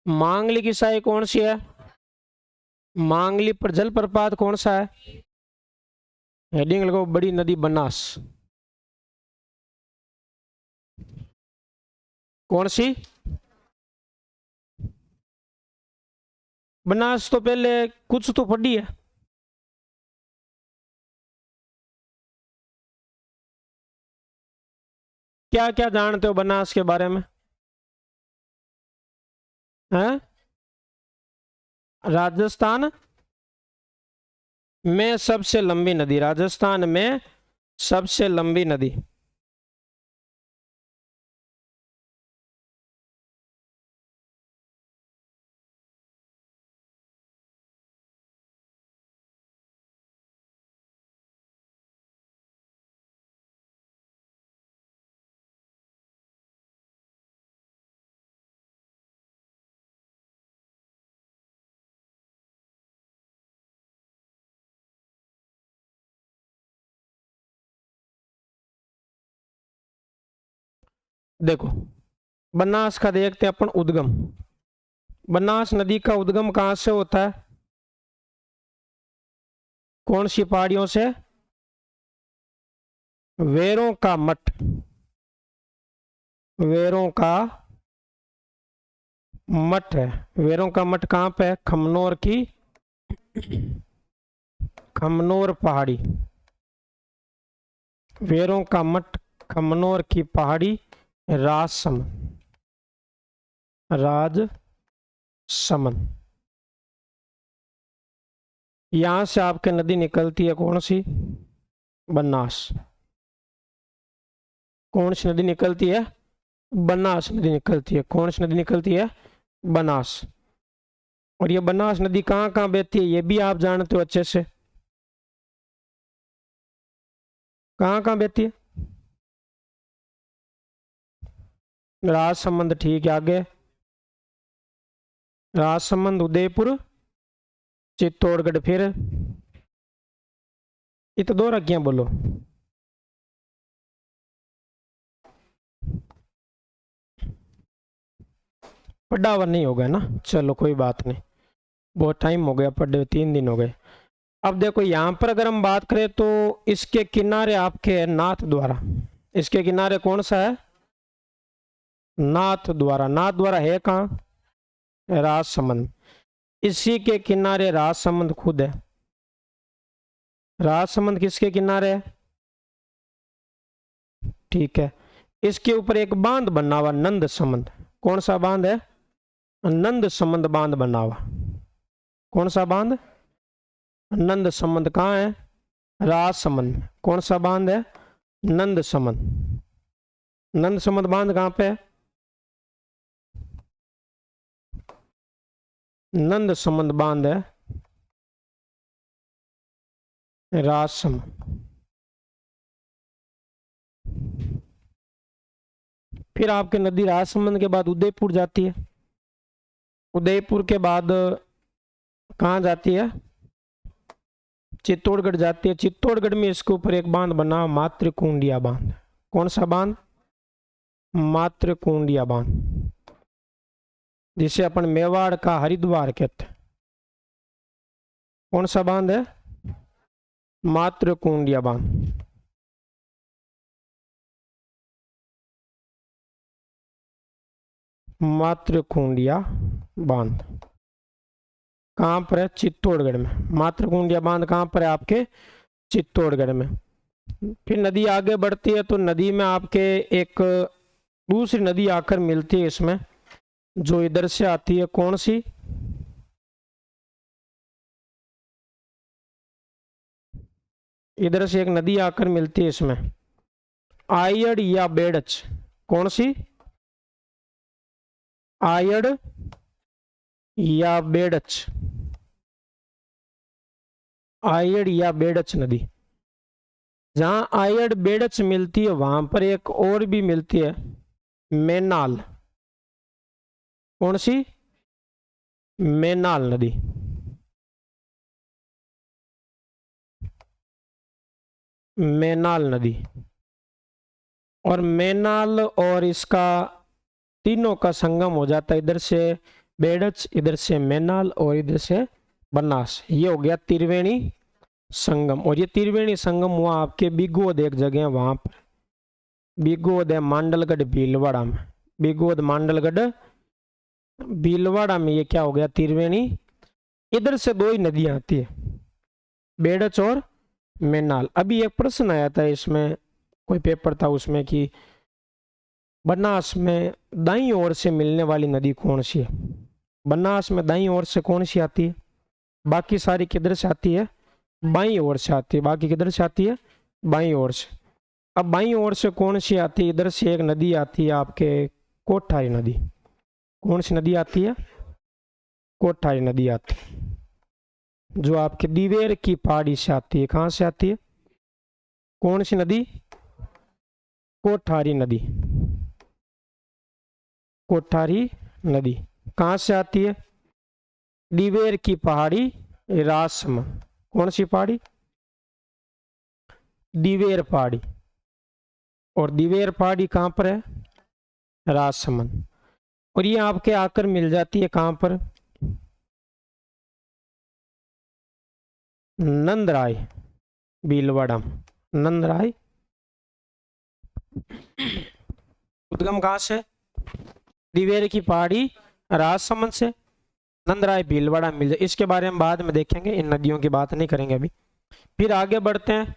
A: मांगली की सहायक कौन सी है? मांगली पर जलप्रपात कौन सा है? हेडिंग लगाओ, बड़ी नदी बनास। कौन सी? बनास तो पहले कुछ तो पढ़ी है। क्या क्या जानते हो बनास के बारे में? हैं? राजस्थान में सबसे लंबी नदी, राजस्थान में सबसे लंबी नदी। देखो, बनास का देखते हैं अपन उद्गम। बनास नदी का उद्गम कहां से होता है? कौन सी पहाड़ियों से? वेरों का मठ। वेरों का मठ है। वेरों का मठ कहां पे है? खमनोर की, खमनोर पहाड़ी। वेरों का मठ खमनोर की पहाड़ी, राजसमंद, राजसमंद। यहां से आपके नदी निकलती है कौन सी? बनास। कौन सी नदी निकलती है? बनास नदी निकलती है। कौन सी नदी निकलती है? बनास। और ये बनास नदी कहां कहां बहती है ये भी आप जानते हो अच्छे से। कहां कहां बहती है? राजसमंद, ठीक है, आगे? राजसमंद, उदयपुर, चित्तौड़गढ़, फिर ये तो दो रखियां, बोलो। पढ़ा हुआ नहीं होगा ना, चलो कोई बात नहीं, बहुत टाइम हो गया पढ़े हुए, 3 दिन हो गए। अब देखो यहाँ पर अगर हम बात करें तो इसके किनारे आपके है नाथ द्वारा। इसके किनारे कौन सा है? नाथ द्वारा। नाथ द्वारा है कहाँ? राजसमंद। इसी के किनारे राजसमंद खुद है। राजसमंद किसके किनारे है? ठीक है। इसके ऊपर एक बांध बना हुआ नंद समंद। कौन सा बांध है? नंद समंद बांध बना हुआ। कौन सा बांध? नंद समंद। कहाँ है? राजसमंद। कौन सा बांध है? नंद समंद। नंद समंद बांध कहाँ पे है? नंद समंद बांध है राजसमंद। फिर आपके नदी राजसमंद के बाद उदयपुर जाती है। उदयपुर के बाद कहाँ जाती है? चित्तौड़गढ़ जाती है। चित्तौड़गढ़ में इसके ऊपर एक बांध बना, मातृकुंडिया बांध। कौन सा बांध? मातृकुंडिया बांध, जिसे अपन मेवाड़ का हरिद्वार कहते हैं। कौन सा बांध है? मातृकुंडिया बांध। मातृकुंडिया बांध कहाँ पर है? चित्तौड़गढ़ में। मातृकुंडिया बांध कहाँ पर है? आपके चित्तौड़गढ़ में। फिर नदी आगे बढ़ती है तो नदी में आपके एक दूसरी नदी आकर मिलती है इसमें, जो इधर से आती है। कौन सी? इधर से एक नदी आकर मिलती है इसमें, आयड़ या बेड़च। कौन सी? आयड़ या बेड़च। आयड़ या बेड़च नदी। जहां आयड़ बेड़च मिलती है वहां पर एक और भी मिलती है, मेनाल। कौन सी? मेनाल नदी। मेनाल नदी। और मेनाल और इसका तीनों का संगम हो जाता है, इधर से बेड़च, इधर से मेनाल और इधर से बनास। ये हो गया त्रिवेणी संगम। और ये त्रिवेणी संगम हुआ आपके बिगोद, एक जगह है वहां पर। बिगोद है मांडलगढ़ भीलवाड़ा में। बिगोद मांडलगढ़ भीलवाड़ा में ये क्या हो गया? त्रिवेणी। इधर से दो ही नदियां आती है, बेड़च और मेनाल। अभी एक प्रश्न आया था इसमें, कोई पेपर था उसमें कि बनास में दाईं ओर से मिलने वाली नदी कौन सी है? बनास में दाईं ओर से कौन सी आती है? बाकी सारी किधर से आती है? बाईं ओर से आती है। बाकी किधर से आती है? बाईं ओर से। अब बाईं ओर से कौन सी आती है? इधर से एक नदी आती है आपके, कोठारी नदी। कौन सी नदी आती है? कोठारी नदी आती है, जो आपके दिवेर की पहाड़ी से आती है। कहां से आती है? कौन सी नदी? कोठारी नदी। कोठारी नदी कहां से आती है? दिवेर की पहाड़ी, राजसमंद। कौन सी पहाड़ी? दिवेर पहाड़ी। और दिवेर पहाड़ी कहां पर है? राजसमंद। और ये आपके आकर मिल जाती है कहां पर? नंदराय भीलवाड़ा। नंदराय उद्गम कहां से? दिवेर की पहाड़ी, राजसमंद से। नंदराय भीलवाड़ा मिल जाए, इसके बारे में बाद में देखेंगे, इन नदियों की बात नहीं करेंगे अभी। फिर आगे बढ़ते हैं,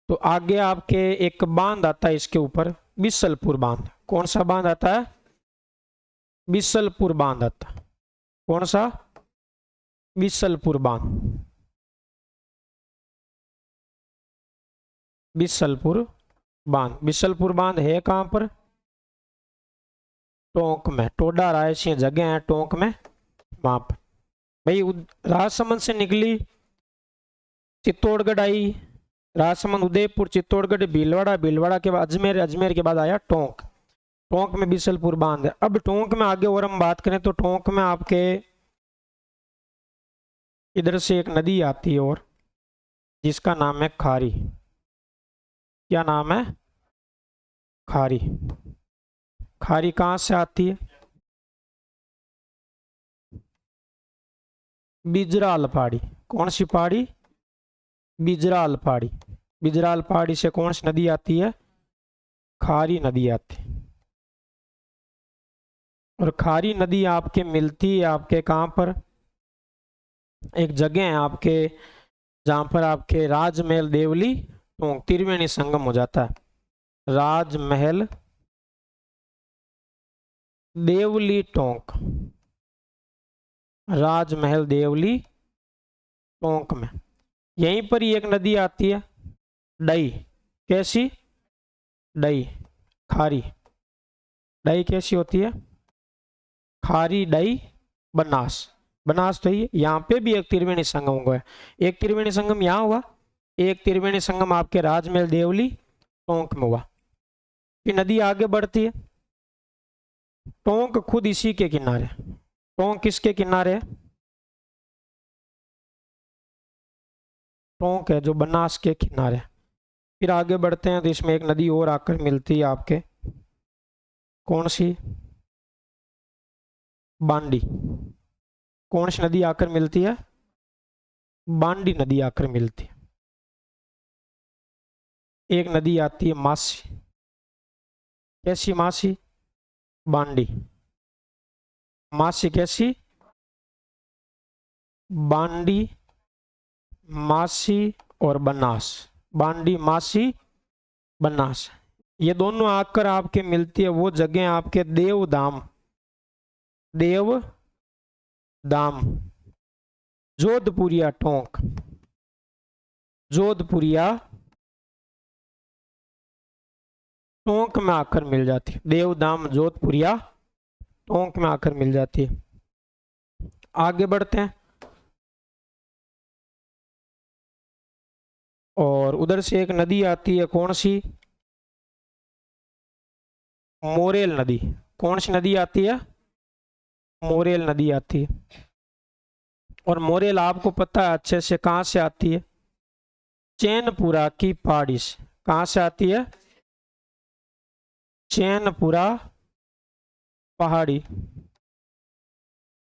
A: तो आगे आपके एक बांध आता है इसके ऊपर, बिसलपुर बांध। कौन सा बांध आता है? बिसलपुर बांध आता है। कौन सा? बिसलपुर बांध। बिसलपुर बांध। बिसलपुर बांध है कहां पर? टोंक में। टोडा रायसी जगह है टोंक में, वहां पर। भाई राजसमंद से निकली, चित्तौड़गढ़ आई, राजसमंद, उदयपुर, चित्तौड़गढ़, भीलवाड़ा, भीलवाड़ा के बाद अजमेर, अजमेर के बाद आया टोंक। टोंक में बिसलपुर बांध है। अब टोंक में आगे और हम बात करें तो टोंक में आपके इधर से एक नदी आती है और, जिसका नाम है खारी। क्या नाम है? खारी। खारी कहां से आती है? बिजराल पहाड़ी। कौन सी पहाड़ी? बिजराल पहाड़ी। बिजराल पहाड़ी से कौन सी नदी आती है? खारी नदी आती है। और खारी नदी आपके मिलती है आपके कहां पर? एक जगह है आपके, जहां पर आपके राजमहल देवली टोंक त्रिवेणी संगम हो जाता है। राजमहल देवली टोंक। राजमहल देवली टोंक में, यहीं पर ही एक नदी आती है, डई। कैसी? डई। खारी। डई कैसी होती है? खारी, डई, बनास। बनास तो ही यहाँ पे भी एक त्रिवेणी संगम हुआ है। एक त्रिवेणी संगम यहाँ हुआ, एक त्रिवेणी संगम आपके राजमहल देवली टोंक में हुआ। फिर नदी आगे बढ़ती है, टोंक खुद इसी के किनारे। टोंक किसके किनारे है? टोंक है जो बनास के किनारे। फिर आगे बढ़ते हैं तो इसमें एक नदी और आकर मिलती है आपके, कौन सी? बांडी। कौन सी नदी आकर मिलती है? बांडी नदी आकर मिलती है। एक नदी आती है मासी। कैसी मासी? बांडी। मासी कैसी? बांडी, मासी और बनास। बांडी, मासी, बनास, ये दोनों आकर आपके मिलती है वो जगह आपके देवदाम। देवदाम, जोधपुरिया टोंक। जोधपुरिया टोंक में आकर मिल जाती है। देवदाम, जोधपुरिया टोंक में आकर मिल जाती है। आगे बढ़ते हैं, और उधर से एक नदी आती है, कौन सी? मोरेल नदी। कौन सी नदी आती है? मोरेल नदी आती है। और मोरेल आपको पता है अच्छे से कहां से आती है? चैनपुरा की पहाड़ी से। कहां से आती है? चैनपुरा पहाड़ी।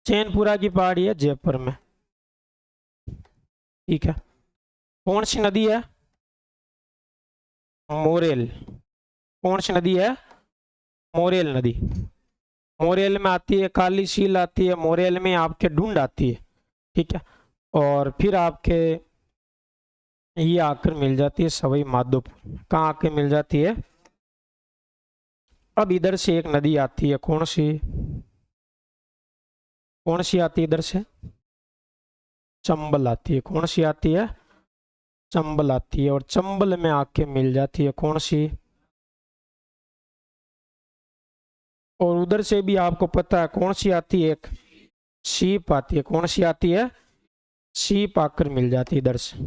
A: चैनपुरा की पहाड़ी है जयपुर में, ठीक है। कौन सी नदी है? मोरेल। कौन सी नदी है? मोरेल नदी। मोरेल में आती है काली सील आती है, मोरेल में आपके ढूंढ आती है, ठीक है। और फिर आपके ये आकर मिल जाती है सवाई माधोपुर। कहाँ आकर मिल जाती है? अब इधर से एक नदी आती है, कौन सी? कौन सी आती है इधर से? चंबल आती है। कौन सी आती है? चंबल आती है। और चंबल में आके मिल जाती है कौन सी? और उधर से भी आपको पता है कौन सी आती है? एक सीप आती है। कौन सी आती है? सीप आकर मिल जाती है इधर से।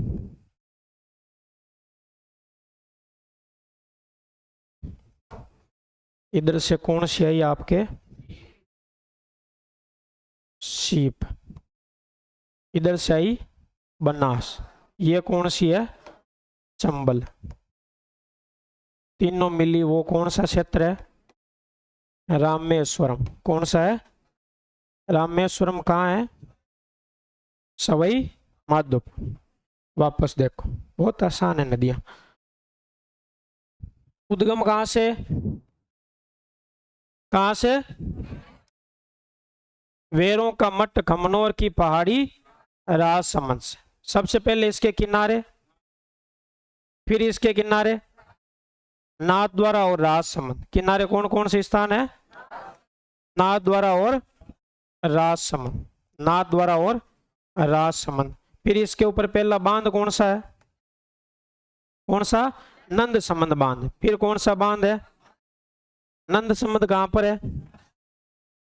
A: इधर से कौन सी आई आपके? सीप। इधर से आई बनास। ये कौन सी है? चंबल। तीनों मिली वो कौन सा क्षेत्र है? रामेश्वरम। कौन सा है? रामेश्वरम कहाँ है? सवाई माधोपुर। वापस देखो, बहुत आसान है नदियां। उद्गम कहाँ से? कहाँ से? वेरों का मठ खमनोर की पहाड़ी राजसमंद से। सबसे पहले इसके किनारे, फिर इसके किनारे नाथद्वारा और राजसमंद। किनारे कौन कौन से स्थान है? नाथद्वारा और राजसमंद। नाथद्वारा और राजसमंद। फिर इसके ऊपर पहला बांध कौन सा है? कौन सा? नंद संबंध बांध। फिर कौन सा बांध है? नंद संबंध कहां पर है?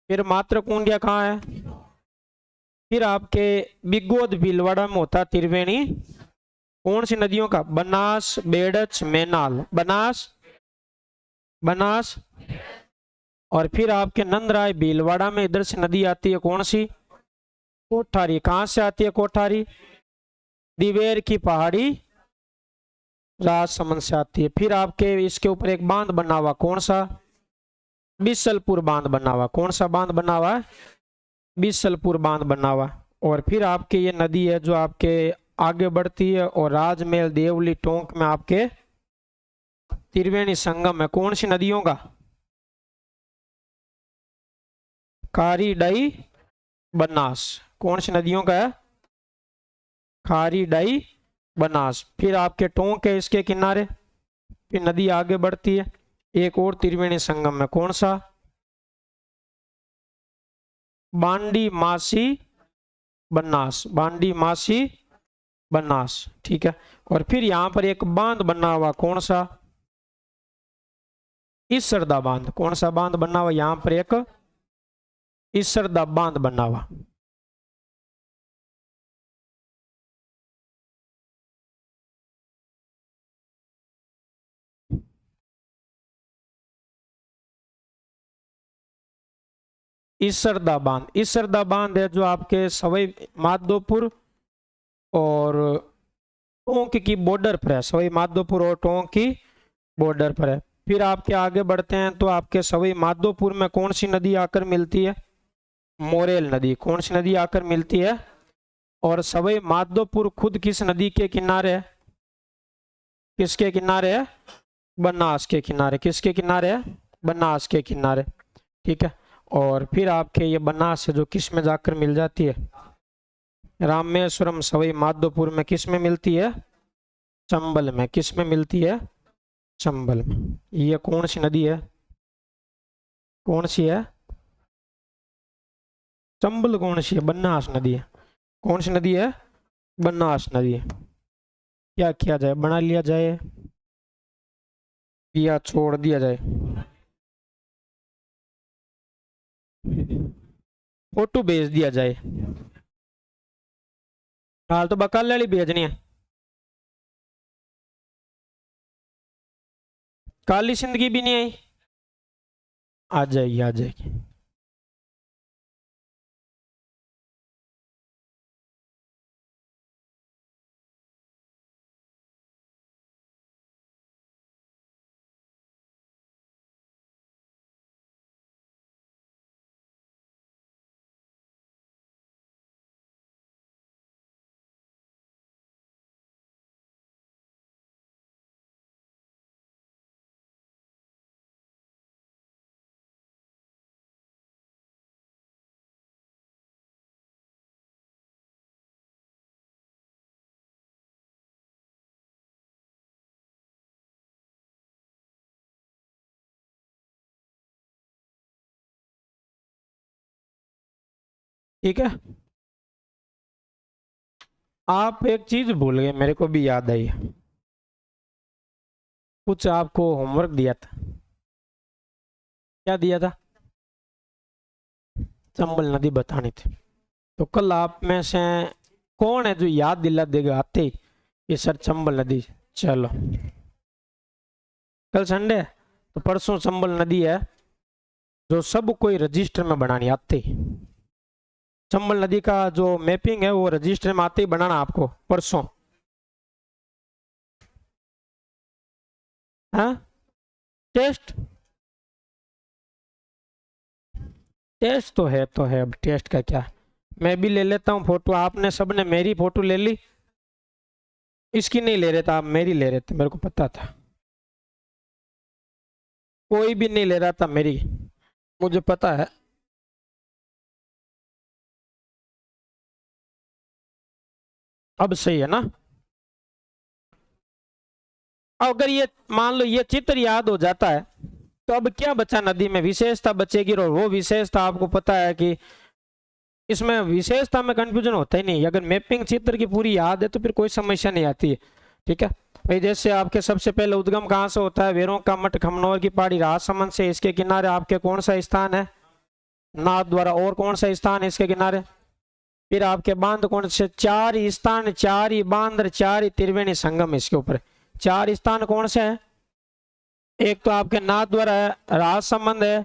A: फिर मात्र कुंडिया कहाँ है? फिर आपके बिगोद भीलवाड़ा में होता त्रिवेणी। कौन सी नदियों का? बनास, बेड़च, मैनाल। बनास, बनास। और फिर आपके नंदराय भीलवाड़ा में इधर से नदी आती है कौन सी? कोठारी। कहां से आती है कोठारी? दिवेर की पहाड़ी राजसमंद से आती है। फिर आपके इसके ऊपर एक बांध बना हुआ, कौन सा? बिसलपुर बांध बना हुआ। कौन सा बांध बना हुआ है? बिसलपुर बांध बना हुआ। और फिर आपके ये नदी है जो आपके आगे बढ़ती है और राजमहल देवली टोंक में आपके त्रिवेणी संगम है। कौन सी नदियों का? खारी, डाई, बनास। कौन सी नदियों का है? खारी, डाई, बनास। फिर आपके टोंक है इसके किनारे। फिर नदी आगे बढ़ती है, एक और त्रिवेणी संगम में। कौन सा? बांडी, मासी, बनास। बांडी, मासी, बनास। ठीक है। और फिर यहां पर एक बांध बना हुआ, कौन सा? इसरदा बांध। कौन सा बांध बना हुआ यहां पर? एक इसरदा बांध बना हुआ। इसरदा बांध। इसरदा बांध है जो आपके सवाई माधोपुर और टोंक की बॉर्डर पर है। सवाई माधोपुर और टोंक की बॉर्डर पर है। फिर आपके आगे बढ़ते हैं तो आपके सवाई माधोपुर में कौन सी नदी आकर मिलती है? मोरेल नदी। कौन सी नदी आकर मिलती है? और सवाई माधोपुर खुद किस नदी के किनारे है? किसके किनारे है? बनास के किनारे। किसके किनारे है? बनास के किनारे। ठीक है। और फिर आपके ये बनास है जो किस में जाकर मिल जाती है? रामेश्वरम सवाई माधोपुर में। किस में मिलती है? चंबल में। किस में मिलती है? चंबल में। ये कौन सी नदी है? कौन सी है? चंबल कौन सी है? बनास नदी है। कौन सी नदी है? बनास नदी है। क्या किया जाए? बना लिया जाए या छोड़ दिया जाए? फोटो भेज दिया जाए। हाल तो बकल वाली भेजनी है। काली जिंदगी भी नहीं आई। आ जाएगी, आ जाएगी। ठीक है। आप एक चीज भूल गए, मेरे को भी याद आई। कुछ आपको होमवर्क दिया था। क्या दिया था? चंबल नदी बतानी थी। तो कल आप में से कौन है जो याद दिला देगा आते ही ये सर चंबल नदी? चलो, कल संडे है, तो परसों चंबल नदी है जो सब कोई रजिस्टर में बनानी आते ही। चंबल नदी का जो मैपिंग है वो रजिस्टर में आते ही बनाना आपको परसों। हाँ, टेस्ट, टेस्ट तो है, अब टेस्ट का क्या। मैं भी ले लेता हूँ फोटो। आपने सबने मेरी फोटो ले ली, इसकी नहीं ले रहे थे आप, मेरी ले रहे थे, मेरे को पता था। कोई भी नहीं ले रहा था मेरी, मुझे पता है। अब सही है ना? अगर ये मान लो ये चित्र याद हो जाता है तो अब क्या बचा नदी में? विशेषता बचेगी, और वो विशेषता आपको पता है कि इसमें विशेषता में कंफ्यूजन होता ही नहीं। अगर मैपिंग चित्र की पूरी याद है तो फिर कोई समस्या नहीं आती है। ठीक है भाई, जैसे आपके सबसे पहले उद्गम कहाँ से होता है? वेरों का मठ, खमनौर की पहाड़ी, राजसमंद से। इसके किनारे आपके कौन सा स्थान है? नाथ द्वारा। और कौन सा स्थान है इसके किनारे? फिर आपके बांध कौन से? चार ही स्थान, चार ही बांध, चार ही त्रिवेणी संगम इसके ऊपर। चार स्थान कौन से हैं? एक तो आपके नाथ द्वारा है, राजसमंद है,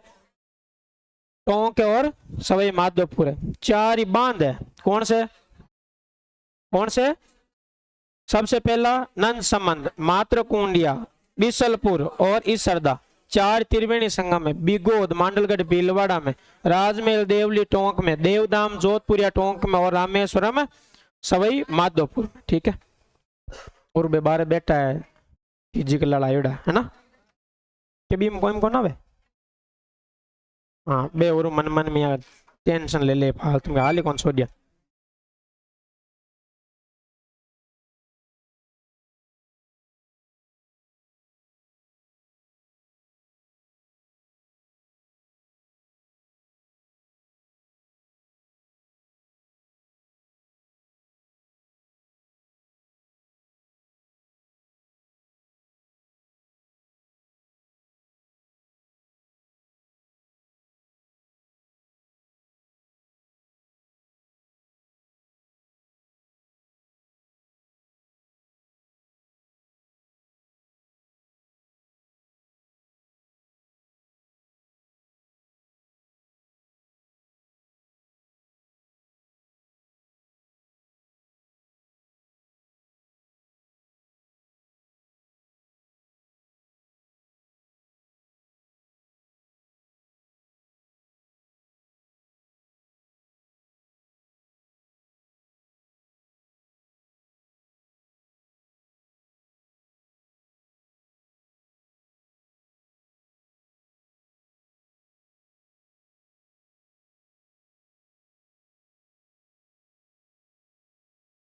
A: टोंक है और सवाई माधोपुर है। चार ही बांध है, कौन से कौन से? सबसे पहला नंद संबंध, मात्रकुंडिया, बिसलपुर और इसरदा। चार त्रिवेणी संगम है, बिगोद, मांडलगढ़, भीलवाड़ा में, राजमहल, देवली टोंक में, देवदाम, जोधपुरिया टोंक में और रामेश्वरम सवाई माधोपुर में। ठीक है। और बारे बेटा है फिजिकल लड़ाईड़ा है ना के बीम कोई को ना वे। हाँ बे और मन मन में यार टेंशन ले ले फालतू में, हाल कौन सो दिया।